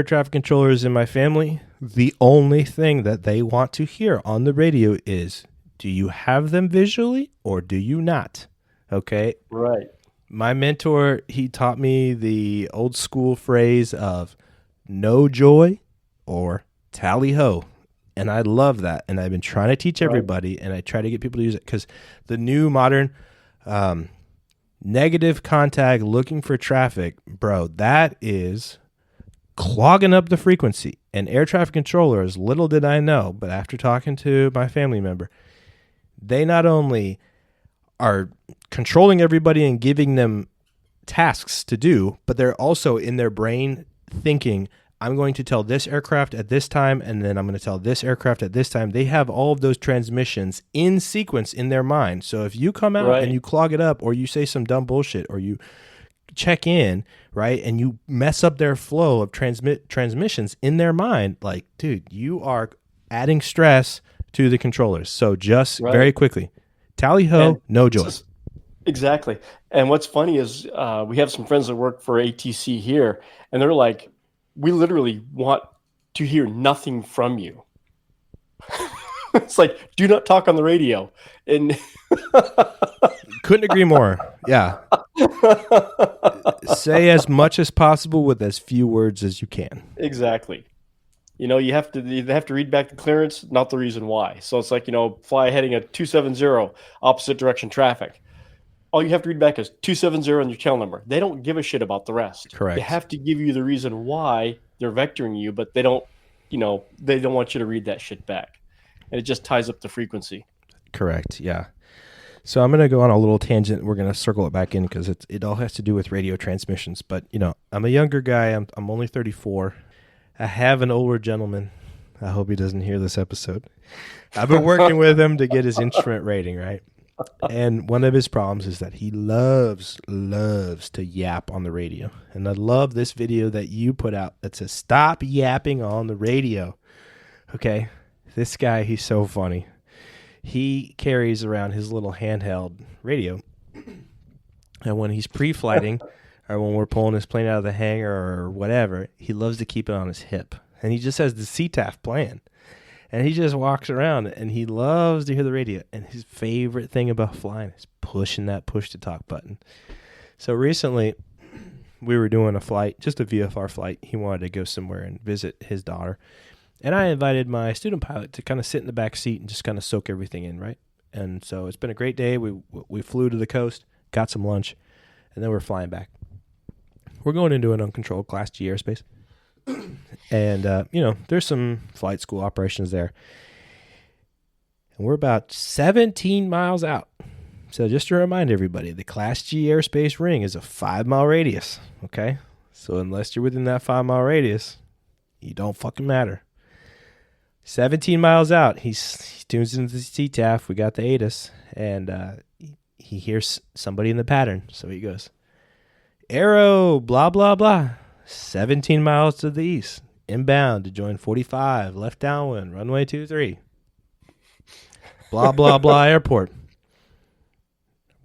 traffic controllers in my family. The only thing that they want to hear on the radio is, do you have them visually or do you not? Okay. Right. My mentor, he taught me the old school phrase of no joy or tally ho. And I love that. And I've been trying to teach everybody, and I try to get people to use it because the new modern negative contact looking for traffic, bro, that is clogging up the frequency. And air traffic controllers, little did I know, but after talking to my family member, they not only are controlling everybody and giving them tasks to do, but they're also in their brain thinking, I'm going to tell this aircraft at this time, and then I'm going to tell this aircraft at this time. They have all of those transmissions in sequence in their mind. So if you come out and you clog it up, or you say some dumb bullshit, or you check in, right, and you mess up their flow of transmissions in their mind, like, dude, you are adding stress to the controllers. So just very quickly, tally ho, no joy. Exactly. And what's funny is we have some friends that work for ATC here, and they're like, we literally want to hear nothing from you. It's like, do not talk on the radio. And couldn't agree more. Yeah. Say as much as possible with as few words as you can. Exactly. You have to read back the clearance, not the reason why. So it's like, fly heading at 270, opposite direction traffic. All you have to read back is 270 and your tail number. They don't give a shit about the rest. Correct. They have to give you the reason why they're vectoring you, but they don't want you to read that shit back. And it just ties up the frequency. Correct. Yeah. So I'm going to go on a little tangent. We're going to circle it back in because it all has to do with radio transmissions. But, I'm a younger guy. I'm only 34. I have an older gentleman. I hope he doesn't hear this episode. I've been working with him to get his instrument rating, right? And one of his problems is that he loves to yap on the radio. And I love this video that you put out that says, stop yapping on the radio. Okay. This guy, he's so funny. he carries around his little handheld radio. And when he's pre-flighting or when we're pulling his plane out of the hangar or whatever, he loves to keep it on his hip. And he just has the CTAF playing. And he just walks around and he loves to hear the radio. And his favorite thing about flying is pushing that push-to-talk button. So recently, we were doing a flight, just a VFR flight. He wanted to go somewhere and visit his daughter. And I invited my student pilot to kind of sit in the back seat and just kind of soak everything in, right? And so it's been a great day. We flew to the coast, got some lunch, and then we're flying back. We're going into an uncontrolled Class G airspace. And, there's some flight school operations there. And we're about 17 miles out. So just to remind everybody, the Class G airspace ring is a 5-mile radius, okay? So unless you're within that 5-mile radius, you don't fucking matter. 17 miles out, he tunes into the CTAF. We got the ATIS, and he hears somebody in the pattern. So he goes, Aero, blah, blah, blah. 17 miles to the east, inbound to join 45, left downwind, runway 23. Blah, blah, blah, airport.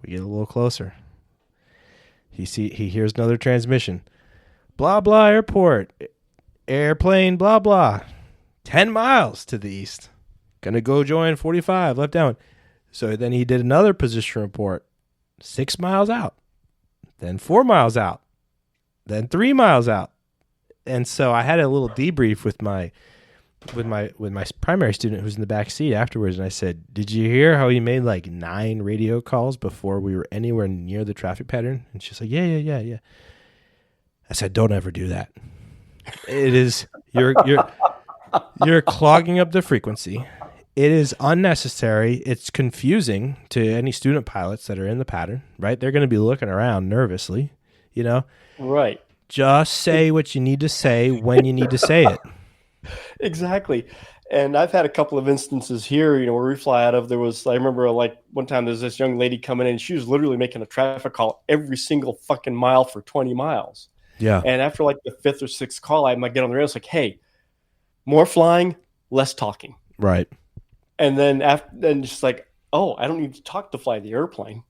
We get a little closer. He hears another transmission. Blah, blah, airport. Airplane, blah, blah. 10 miles to the east. Gonna go join 45, left down. So then he did another position report. 6 miles out. Then 4 miles out. Then 3 miles out. And so I had a little debrief with my primary student who's in the back seat afterwards, and I said, "Did you hear how he made like 9 radio calls before we were anywhere near the traffic pattern?" And she's like, "Yeah." I said, "Don't ever do that. It is you're clogging up the frequency. It is unnecessary. It's confusing to any student pilots that are in the pattern, right? They're going to be looking around nervously, Right. Just say what you need to say when you need to say it." Exactly. And I've had a couple of instances here, where we fly out of, I remember like one time there's this young lady coming in, she was literally making a traffic call every single fucking mile for 20 miles. Yeah. And after like the 5th or 6th call, I might get on the radio. It's like, hey, more flying, less talking. Right. And then just like, oh, I don't need to talk to fly the airplane.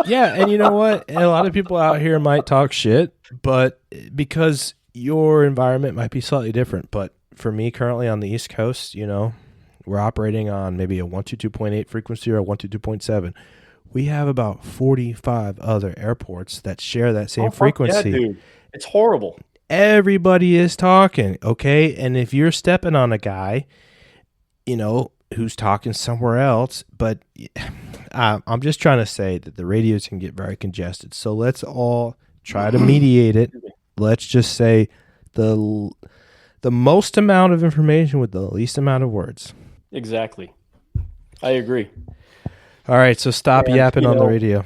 Yeah. And you know what? A lot of people out here might talk shit, but because your environment might be slightly different. But for me currently on the East Coast, we're operating on maybe a 122.8 frequency or a 122.7. We have about 45 other airports that share that same frequency. Yeah, dude. It's horrible. Everybody is talking, okay? And if you're stepping on a guy, who's talking somewhere else, but I'm just trying to say that the radios can get very congested. So let's all try to mediate it. Let's just say the most amount of information with the least amount of words. Exactly. I agree. All right, so stop yapping on the radio.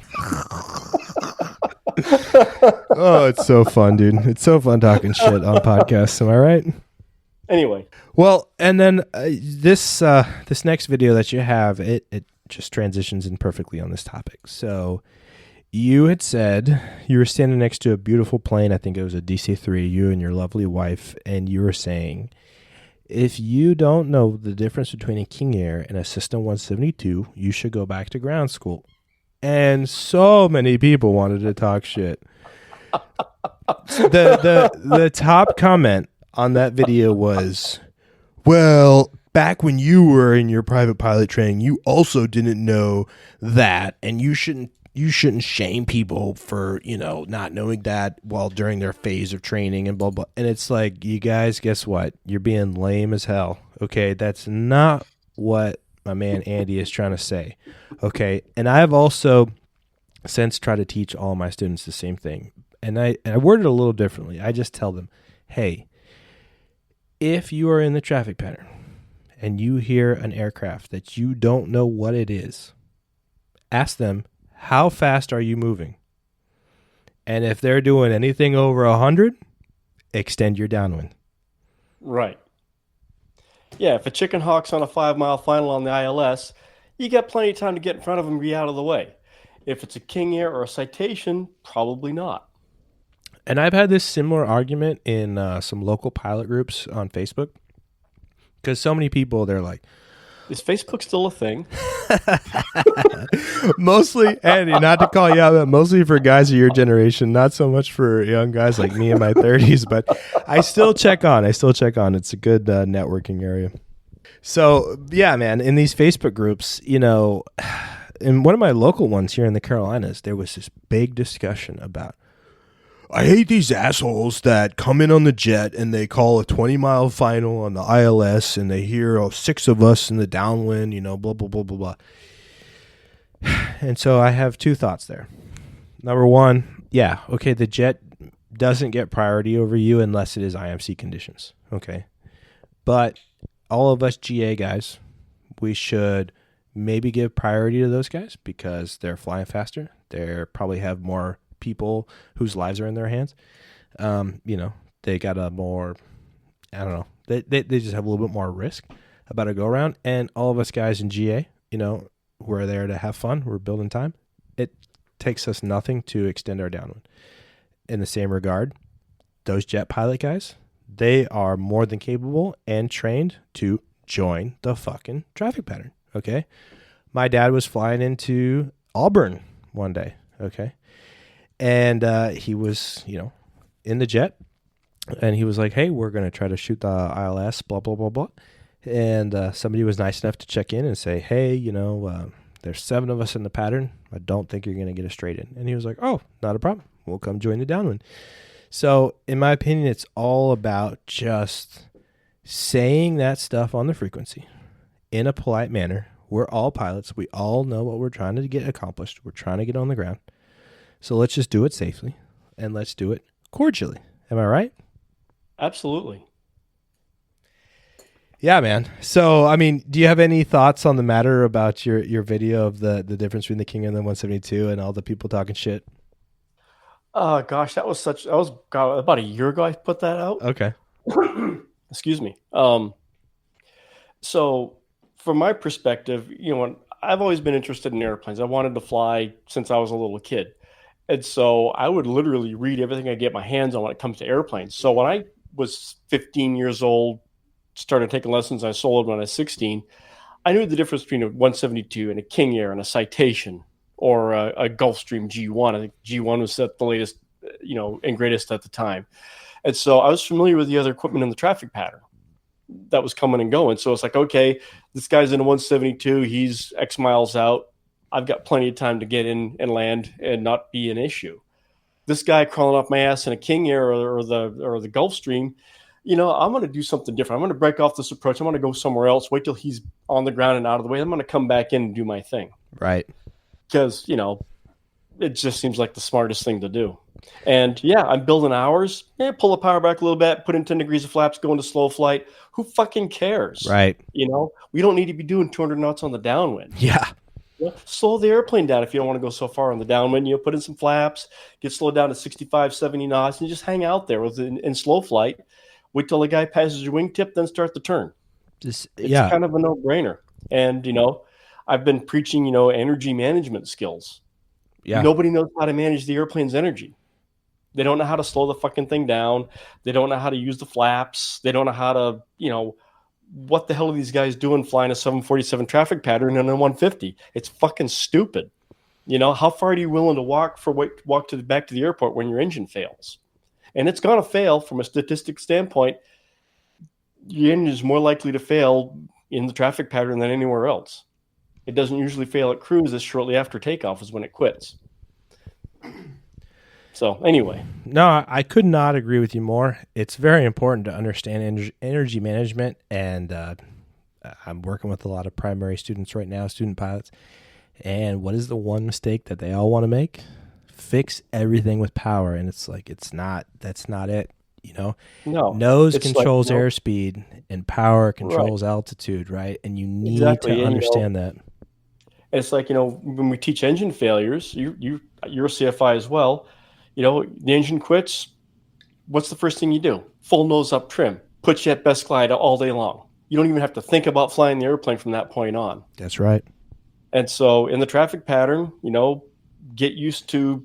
Oh, it's so fun, dude. It's so fun talking shit on podcasts. Am I right? Anyway. Well, and then this next video that you have, it just transitions in perfectly on this topic. So you had said you were standing next to a beautiful plane. I think it was a DC-3, you and your lovely wife, and you were saying, if you don't know the difference between a King Air and a Cessna 172, you should go back to ground school. And so many people wanted to talk shit. The top comment on that video was, well, back when you were in your private pilot training, you also didn't know that, and you shouldn't shame people for, not knowing that while during their phase of training and blah, blah. And it's like, you guys, guess what? You're being lame as hell. Okay. That's not what my man Andy is trying to say. Okay. And I've also since tried to teach all my students the same thing. And I word it a little differently. I just tell them, hey, if you are in the traffic pattern and you hear an aircraft that you don't know what it is, ask them, how fast are you moving? And if they're doing anything over 100, extend your downwind. Right. Yeah, if a chicken hawk's on a 5-mile final on the ILS, you got plenty of time to get in front of them and be out of the way. If it's a King Air or a Citation, probably not. And I've had this similar argument in some local pilot groups on Facebook, because so many people, they're like, Is Facebook still a thing? Mostly, Andy, not to call you out, but mostly for guys of your generation, not so much for young guys like me in my 30s, but I still check on. It's a good networking area. So, yeah, man, in these Facebook groups, in one of my local ones here in the Carolinas, there was this big discussion about, I hate these assholes that come in on the jet and they call a 20-mile final on the ILS and they hear 6 of us in the downwind, blah, blah, blah, blah, blah. And so I have 2 thoughts there. Number one, yeah, okay, the jet doesn't get priority over you unless it is IMC conditions, okay? But all of us GA guys, we should maybe give priority to those guys because they're flying faster. They probably have more people whose lives are in their hands. They got a more, I don't know, they just have a little bit more risk about a go around. And all of us guys in GA, we're there to have fun. We're building time. It takes us nothing to extend our downwind. In the same regard, those jet pilot guys, they are more than capable and trained to join the fucking traffic pattern. Okay. My dad was flying into Auburn one day. Okay. And he was, in the jet, and he was like, hey, we're going to try to shoot the ILS, blah, blah, blah, blah. And somebody was nice enough to check in and say, hey, there's 7 of us in the pattern. I don't think you're going to get a straight in. And he was like, oh, not a problem. We'll come join the downwind. So in my opinion, it's all about just saying that stuff on the frequency in a polite manner. We're all pilots. We all know what we're trying to get accomplished. We're trying to get on the ground. So let's just do it safely, and let's do it cordially. Am I right? Absolutely. Yeah, man. So, I mean, do you have any thoughts on the matter about your video of the difference between the King and the 172 and all the people talking shit? Gosh, that was about a year ago I put that out. Okay. Excuse me. So from my perspective, I've always been interested in airplanes. I wanted to fly since I was a little kid. And so I would literally read everything I get my hands on when it comes to airplanes. So when I was 15 years old, started taking lessons, I sold when I was 16, I knew the difference between a 172 and a King Air and a Citation or a Gulfstream G1. I think G1 was the latest, and greatest at the time. And so I was familiar with the other equipment in the traffic pattern that was coming and going. So it's like, okay, this guy's in a 172, he's X miles out. I've got plenty of time to get in and land and not be an issue. This guy crawling off my ass in a King Air or the Gulfstream, I'm going to do something different. I'm going to break off this approach. I'm going to go somewhere else. Wait till he's on the ground and out of the way. I'm going to come back in and do my thing. Right. Because, it just seems like the smartest thing to do. And yeah, I'm building hours. Pull the power back a little bit, put in 10 degrees of flaps, go into slow flight. Who fucking cares? Right. We don't need to be doing 200 knots on the downwind. Yeah. Slow the airplane down if you don't want to go so far on the downwind. Put in some flaps, get slowed down to 65, 70 knots, and just hang out there in slow flight. Wait till the guy passes your wingtip, then start the turn. It's kind of a no-brainer. And, I've been preaching, energy management skills. Yeah. Nobody knows how to manage the airplane's energy. They don't know how to slow the fucking thing down. They don't know how to use the flaps. They don't know how to, what the hell are these guys doing flying a 747 traffic pattern in a 150? It's fucking stupid. How far are you willing to walk back to the airport when your engine fails? And it's going to fail from a statistic standpoint. Your engine is more likely to fail in the traffic pattern than anywhere else. It doesn't usually fail at cruise. As shortly after takeoff is when it quits. So anyway. No, I could not agree with you more. It's very important to understand energy management. And I'm working with a lot of primary students right now, student pilots. And what is the one mistake that they all want to make? Fix everything with power. And it's like, that's not it. No, nose controls airspeed and power controls altitude, right? And you need to understand that. It's like, when we teach engine failures, you're a CFI as well. The engine quits. What's the first thing you do? Full nose up trim. Put you at best glide all day long. You don't even have to think about flying the airplane from that point on. That's right. And so in the traffic pattern, get used to,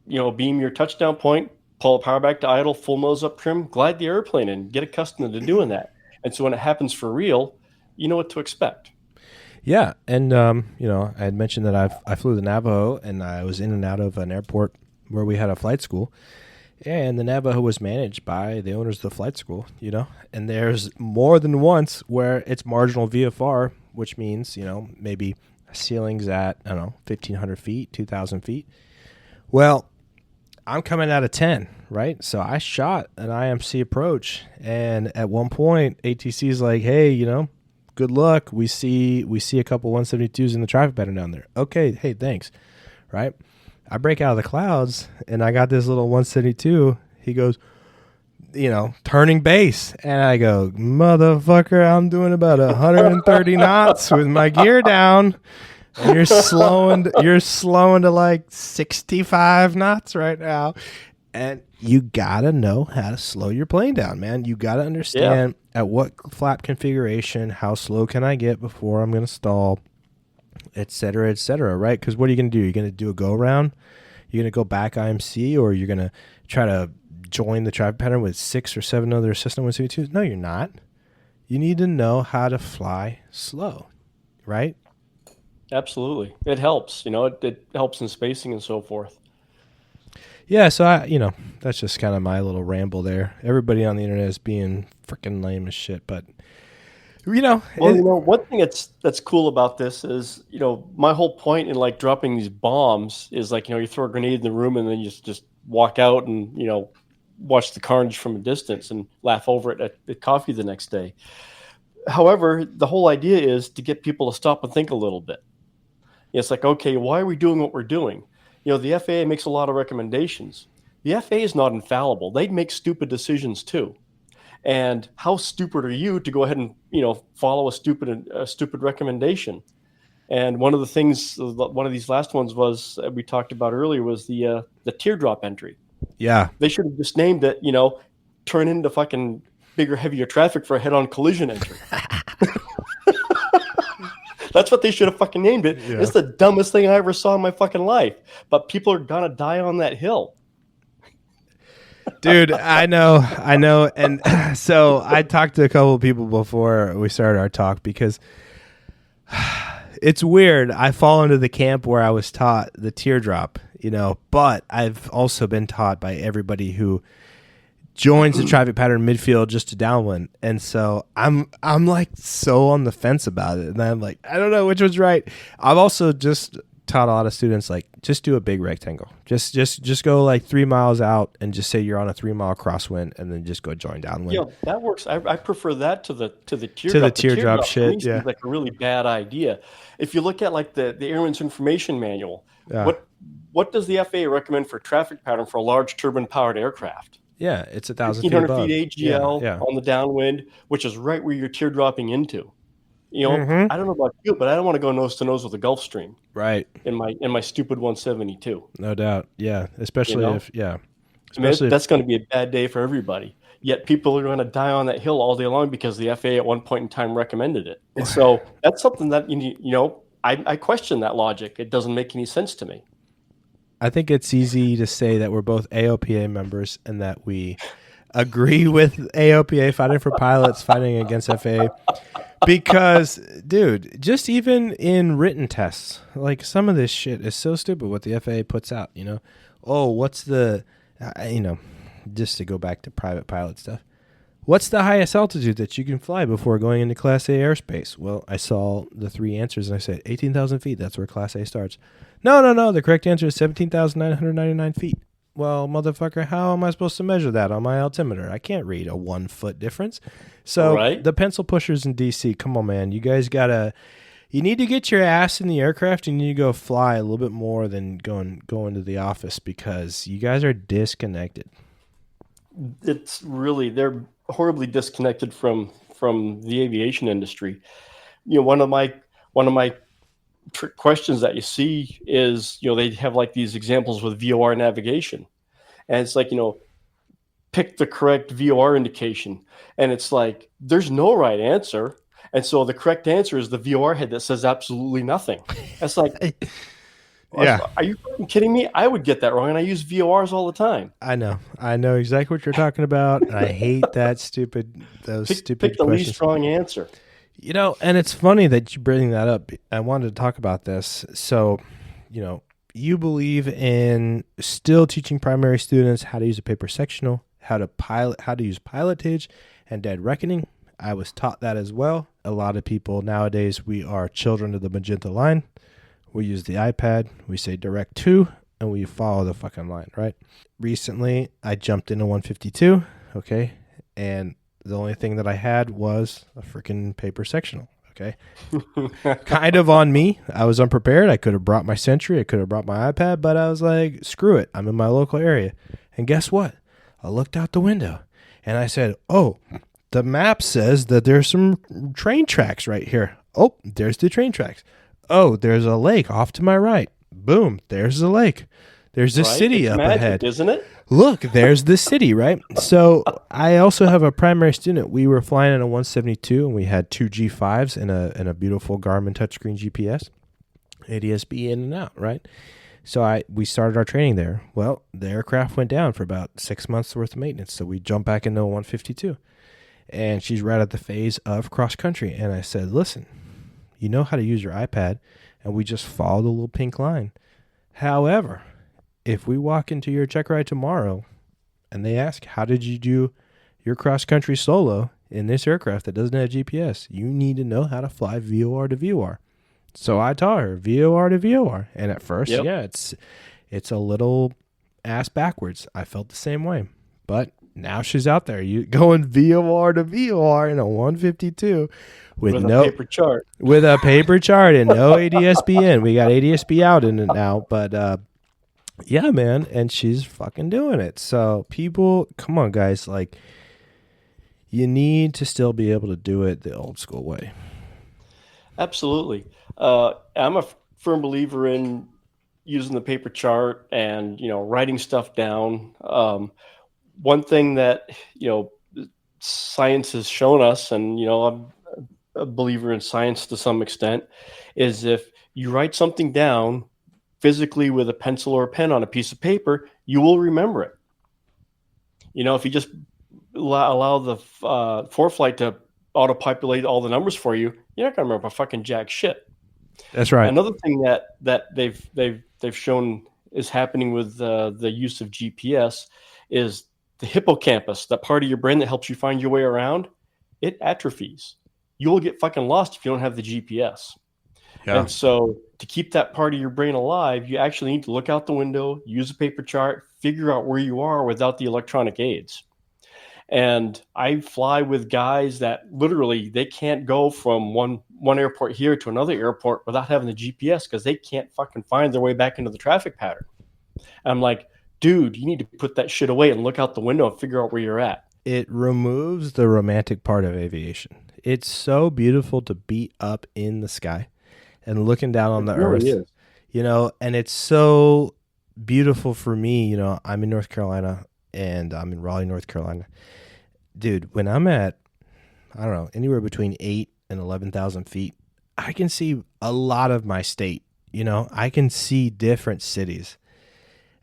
beam your touchdown point, pull the power back to idle, full nose up trim, glide the airplane in, get accustomed to doing that. And so when it happens for real, you know what to expect. Yeah, and I had mentioned that I flew the Navajo, and I was in and out of an airport where we had a flight school, and the Navajo was managed by the owners of the flight school. And there's more than once where it's marginal VFR, which means maybe ceilings at 1,500 feet, 2,000 feet. Well, I'm coming out of 10, right? So I shot an IMC approach, and at one point, ATC's like, "Hey, good luck. We see a couple 172s in the traffic pattern down there." Okay, hey, thanks. Right? I break out of the clouds and I got this little 172. He goes, turning base. And I go, "Motherfucker, I'm doing about 130 knots with my gear down. And you're slowing to like 65 knots right now." And you gotta know how to slow your plane down, man. You gotta understand at what flap configuration, how slow can I get before I'm gonna stall, et cetera, right? Because what are you gonna do? You're gonna do a go around? You're gonna go back IMC, or you're gonna try to join the traffic pattern with 6 or 7 other Cessna 172s? No, you're not. You need to know how to fly slow, right? Absolutely. It helps, it helps in spacing and so forth. Yeah, so that's just kind of my little ramble there. Everybody on the internet is being freaking lame as shit, but one thing that's cool about this is, my whole point in like dropping these bombs is like, you throw a grenade in the room and then you just walk out and, watch the carnage from a distance and laugh over it at coffee the next day. However, the whole idea is to get people to stop and think a little bit. It's like, okay, why are we doing what we're doing? The FAA makes a lot of recommendations. The FAA is not infallible. They make stupid decisions too. And how stupid are you to go ahead and, follow a stupid recommendation? And one of the things, one of these last ones was we talked about earlier was the teardrop entry. Yeah. They should have just named it, turn into fucking bigger, heavier traffic for a head-on collision entry. That's what they should have fucking named it. Yeah. It's the dumbest thing I ever saw in my fucking life. But people are gonna die on that hill. Dude, I know. And so I talked to a couple of people before we started our talk because it's weird. I fall into the camp where I was taught the teardrop, but I've also been taught by everybody who joins the traffic pattern midfield just to downwind. And so I'm like so on the fence about it. And I'm like, I don't know which one's right. I've also just taught a lot of students, like, just do a big rectangle. Just go like 3 miles out and just say you're on a 3 mile crosswind and then just go join downwind. Yeah, that works. I prefer that to the teardrop. To the teardrop shit, yeah. Seems like a really bad idea. If you look at like the Airman's Information Manual, what does the FAA recommend for traffic pattern for a large turbine-powered aircraft? Yeah, it's 1,000 feet above. 1,500 feet AGL on the downwind, which is right where you're teardropping into. I don't know about you, but I don't want to go nose to nose with a Gulf Stream. Right. In my stupid 172. No doubt. Yeah. Especially if that's going to be a bad day for everybody. Yet people are going to die on that hill all day long because the FAA at one point in time recommended it. And so that's something that I question that logic. It doesn't make any sense to me. I think it's easy to say that we're both AOPA members and that we agree with AOPA fighting for pilots, fighting against FAA. Because, dude, just even in written tests, like some of this shit is so stupid what the FAA puts out, Oh, what's the, just to go back to private pilot stuff. What's the highest altitude that you can fly before going into Class A airspace? Well, I saw the 3 answers and I said 18,000 feet. That's where Class A starts. No. The correct answer is 17,999 feet. Well, motherfucker, how am I supposed to measure that on my altimeter? I can't read a 1 foot difference. So the pencil pushers in DC, come on, man. You guys you need to get your ass in the aircraft. You need to go fly a little bit more than going to the office because you guys are disconnected. It's really, they're horribly disconnected from the aviation industry. One of my questions that you see is, they have like these examples with VOR navigation, and it's like, pick the correct VOR indication, and it's like there's no right answer, and so the correct answer is the VOR head that says absolutely nothing. That's like, yeah, are you fucking kidding me? I would get that wrong, and I use VORs all the time. I know exactly what you're talking about, and I hate that stupid pick the least wrong answer. And it's funny that you bring that up. I wanted to talk about this. So, you believe in still teaching primary students how to use a paper sectional, how to use pilotage and dead reckoning. I was taught that as well. A lot of people nowadays, we are children of the magenta line. We use the iPad, we say direct to, and we follow the fucking line, right? Recently, I jumped into 152, okay? And the only thing that I had was a freaking paper sectional, okay? Kind of on me. I was unprepared. I could have brought my Century. I could have brought my iPad, but I was like, screw it. I'm in my local area. And guess what? I looked out the window and I said, oh, the map says that there's some train tracks right here. Oh, there's the train tracks. Oh, there's a lake off to my right. Boom, there's the lake. There's a city it's up magic, ahead. isn't it? Look, there's the city, right? So I also have a primary student. We were flying in a 172, and we had two G5s and a beautiful Garmin touchscreen GPS, ADS-B in and out, right? So we started our training there. Well, the aircraft went down for about 6 months worth of maintenance, so we jumped back into a 152. And she's right at the phase of cross country. And I said, listen, you know how to use your iPad, and we just follow the little pink line. However, if we walk into your check ride tomorrow and they ask, how did you do your cross country solo in this aircraft that doesn't have GPS? You need to know how to fly VOR to VOR. So I taught her VOR to VOR. And at first, it's a little ass backwards. I felt the same way. But now she's out there. You going VOR to VOR in a 152 with no paper chart. With a paper chart and no ADS-B in. We got ADS-B out in it now, but yeah, man, and she's fucking doing it. So people, come on, guys, like you need to still be able to do it the old school way. Absolutely. I'm a firm believer in using the paper chart and writing stuff down. One thing that science has shown us, and I'm a believer in science to some extent, is if you write something down physically with a pencil or a pen on a piece of paper, you will remember it. If you just allow the ForeFlight to auto-populate all the numbers for you, you're not going to remember fucking jack shit. That's right. Another thing that they've shown is happening with the use of GPS is the hippocampus, that part of your brain that helps you find your way around, it atrophies. You'll get fucking lost if you don't have the GPS. Yeah. And so to keep that part of your brain alive, you actually need to look out the window, use a paper chart, figure out where you are without the electronic aids. And I fly with guys that literally they can't go from one airport here to another airport without having the GPS because they can't fucking find their way back into the traffic pattern. And I'm like, dude, you need to put that shit away and look out the window and figure out where you're at. It removes the romantic part of aviation. It's so beautiful to be up in the sky and looking down on the earth, and it's so beautiful for me. I'm in North Carolina and I'm in Raleigh, North Carolina. Dude, when I'm at, I don't know, anywhere between 8 and 11,000 feet, I can see a lot of my state. I can see different cities.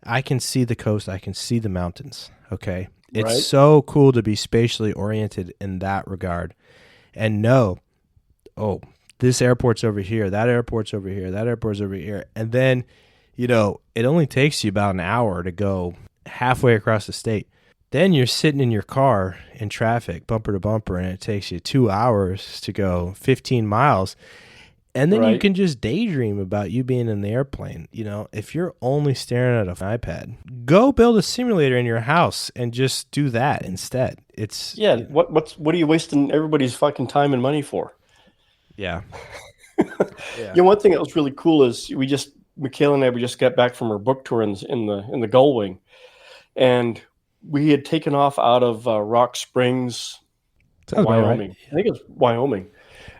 I can see the coast. I can see the mountains. Okay. It's so cool to be spatially oriented in that regard and know, oh, this airport's over here, that airport's over here, that airport's over here. And then, it only takes you about an hour to go halfway across the state. Then you're sitting in your car in traffic, bumper to bumper, and it takes you 2 hours to go 15 miles. And then you can just daydream about you being in the airplane. If you're only staring at an iPad, go build a simulator in your house and just do that instead. It's what are you wasting everybody's fucking time and money for? Yeah. One thing that was really cool is Michaela and I, we just got back from our book tour in the Gull Wing, and we had taken off out of Rock Springs, Wyoming. Right. I think it was Wyoming.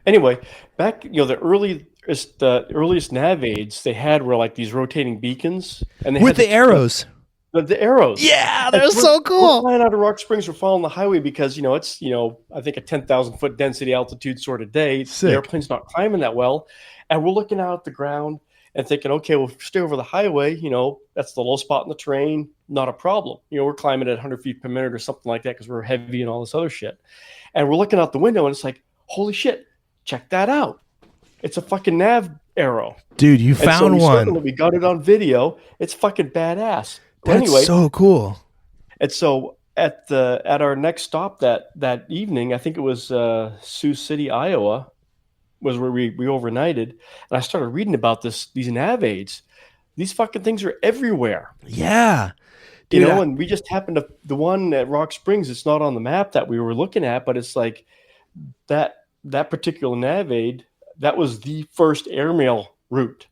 Anyway, back the earliest nav aids they had were like these rotating beacons, and they with the arrows. The arrows. Yeah, they're so cool. We're flying out of Rock Springs. We're following the highway because, it's, I think a 10,000 foot density altitude sort of day. Sick. The airplane's not climbing that well. And we're looking out at the ground and thinking, okay, we'll stay over the highway. That's the low spot in the terrain. Not a problem. We're climbing at 100 feet per minute or something like that because we're heavy and all this other shit. And we're looking out the window and it's like, holy shit, check that out. It's a fucking nav arrow. Dude, you And so found we circled one. it. We got it on video. It's fucking badass. Well, That's anyway, so cool. and so at our next stop that evening, I think it was Sioux City, Iowa, was where we overnighted. And I started reading about these nav aids. These fucking things are everywhere. Yeah. Dude, And we just happened to the one at Rock Springs. It's not on the map that we were looking at, but it's like that particular nav aid. That was the first airmail route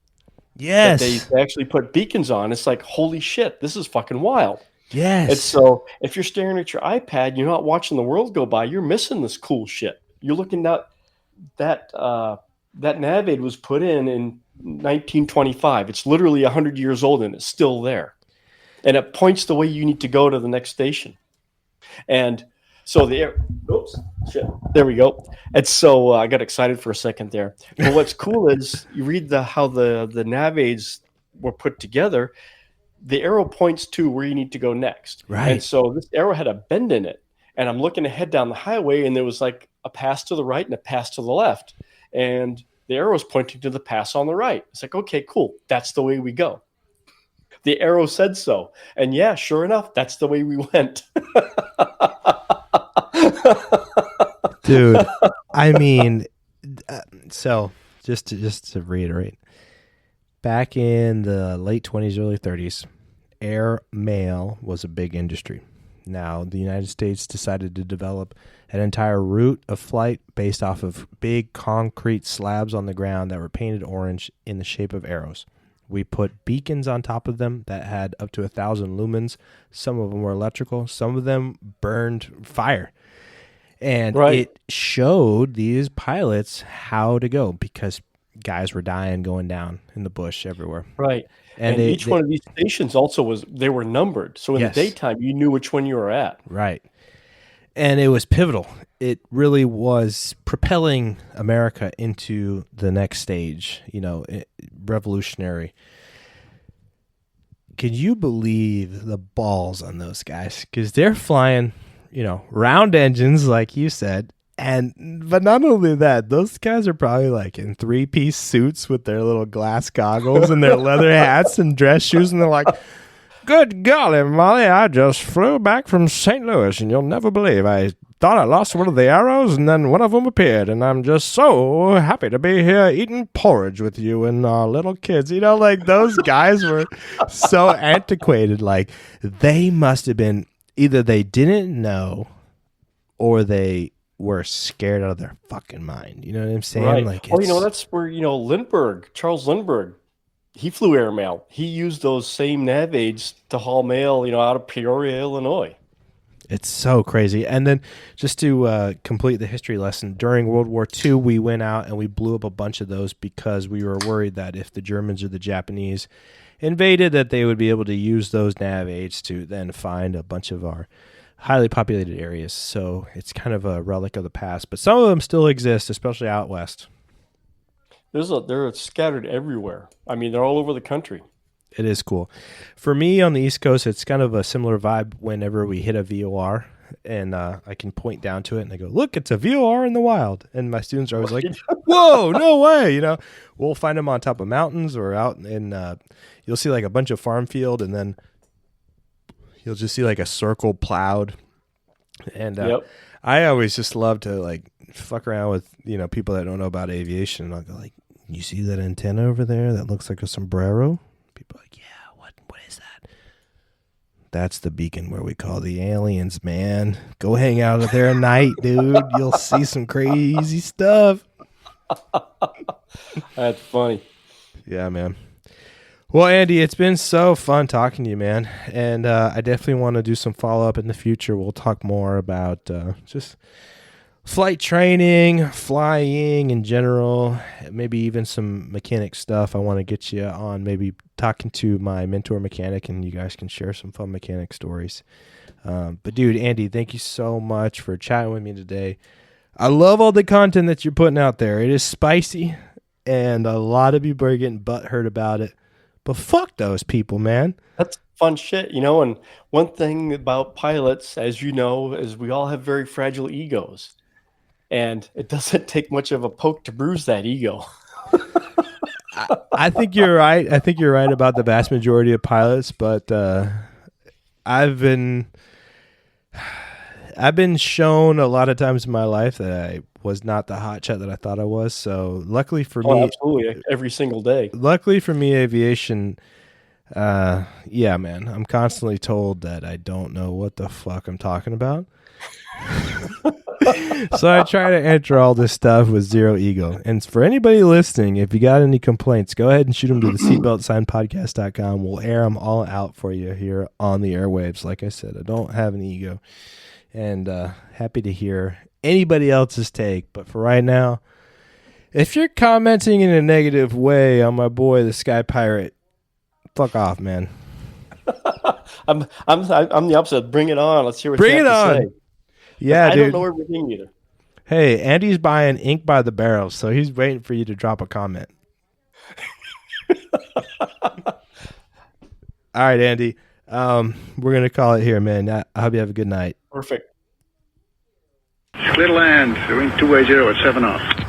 that they yes. actually put beacons on. It's like, holy shit, this is fucking wild. Yes. And so if you're staring at your iPad, you're not watching the world go by, you're missing this cool shit. You're looking at that nav aid was put in 1925. It's literally 100 years old and it's still there. And it points the way you need to go to the next station. And so there we go. And so I got excited for a second there. But what's cool is you read how the nav aids were put together. The arrow points to where you need to go next. Right. And so this arrow had a bend in it. And I'm looking ahead down the highway, and there was like a pass to the right and a pass to the left. And the arrow is pointing to the pass on the right. It's like, okay, cool. That's the way we go. The arrow said so. And yeah, sure enough, that's the way we went. Dude, I mean, so just to reiterate, back in the late 20s, early 30s, air mail was a big industry. Now, the United States decided to develop an entire route of flight based off of big concrete slabs on the ground that were painted orange in the shape of arrows. We put beacons on top of them that had up to 1,000 lumens. Some of them were electrical. Some of them burned fire. And it showed these pilots how to go because guys were dying going down in the bush everywhere. Right. And each one of these stations also they were numbered. So in the daytime, you knew which one you were at. Right. And it was pivotal. It really was propelling America into the next stage, revolutionary. Can you believe the balls on those guys? Because they're flying, round engines, like you said. But not only that, those guys are probably like in 3-piece suits with their little glass goggles and their leather hats and dress shoes. And they're like, good golly, Molly, I just flew back from St. Louis and you'll never believe I thought I lost one of the arrows and then one of them appeared. And I'm just so happy to be here eating porridge with you and our little kids. Like those guys were so antiquated. Like they must have been either they didn't know or they were scared out of their fucking mind. You know what I'm saying? Right. Like, that's where, Charles Lindbergh, he flew airmail. He used those same nav aids to haul mail, out of Peoria, Illinois. It's so crazy. And then just to complete the history lesson, during World War II, we went out and we blew up a bunch of those because we were worried that if the Germans or the Japanese invaded, that they would be able to use those nav aids to then find a bunch of our highly populated areas. So it's kind of a relic of the past, but some of them still exist, especially out west. They're scattered everywhere. I mean, they're all over the country. It is cool. For me on the East Coast, it's kind of a similar vibe whenever we hit a VOR and I can point down to it and I go, look, it's a VOR in the wild. And my students are always like, whoa, no way. We'll find them on top of mountains or out in, you'll see like a bunch of farm field and then you'll just see like a circle plowed. And I always just love to like fuck around with, people that don't know about aviation. And I'll go like, you see that antenna over there that looks like a sombrero? People are like, yeah, what is that? That's the beacon where we call the aliens, man. Go hang out there at night, dude. You'll see some crazy stuff. That's funny. Yeah, man. Well, Andy, it's been so fun talking to you, man. And I definitely want to do some follow-up in the future. We'll talk more about just flight training, flying in general, maybe even some mechanic stuff. I want to get you on maybe talking to my mentor mechanic and you guys can share some fun mechanic stories. But dude, Andy, thank you so much for chatting with me today. I love all the content that you're putting out there. It is spicy and a lot of people are getting butthurt about it. But fuck those people, man. That's fun shit, and one thing about pilots, as you know, is we all have very fragile egos. And it doesn't take much of a poke to bruise that ego. I think you're right. I think you're right about the vast majority of pilots, but I've been shown a lot of times in my life that I was not the hotshot that I thought I was. So luckily for me, absolutely, every single day. Luckily for me, aviation. Yeah, man, I'm constantly told that I don't know what the fuck I'm talking about. So I try to enter all this stuff with zero ego. And for anybody listening, if you got any complaints, go ahead and shoot them to the seatbeltsignpodcast.com. We'll air them all out for you here on the airwaves. Like I said, I don't have an ego. And happy to hear anybody else's take. But for right now, if you're commenting in a negative way on my boy, the Sky Pirate, fuck off, man. I'm the opposite. Bring it on. Let's hear what you have to say. Yeah, dude. I don't know everything either. Hey, Andy's buying ink by the barrel, so he's waiting for you to drop a comment. All right, Andy. We're going to call it here, man. I hope you have a good night. Perfect. Clear to land. Wind 280 at 7 knots.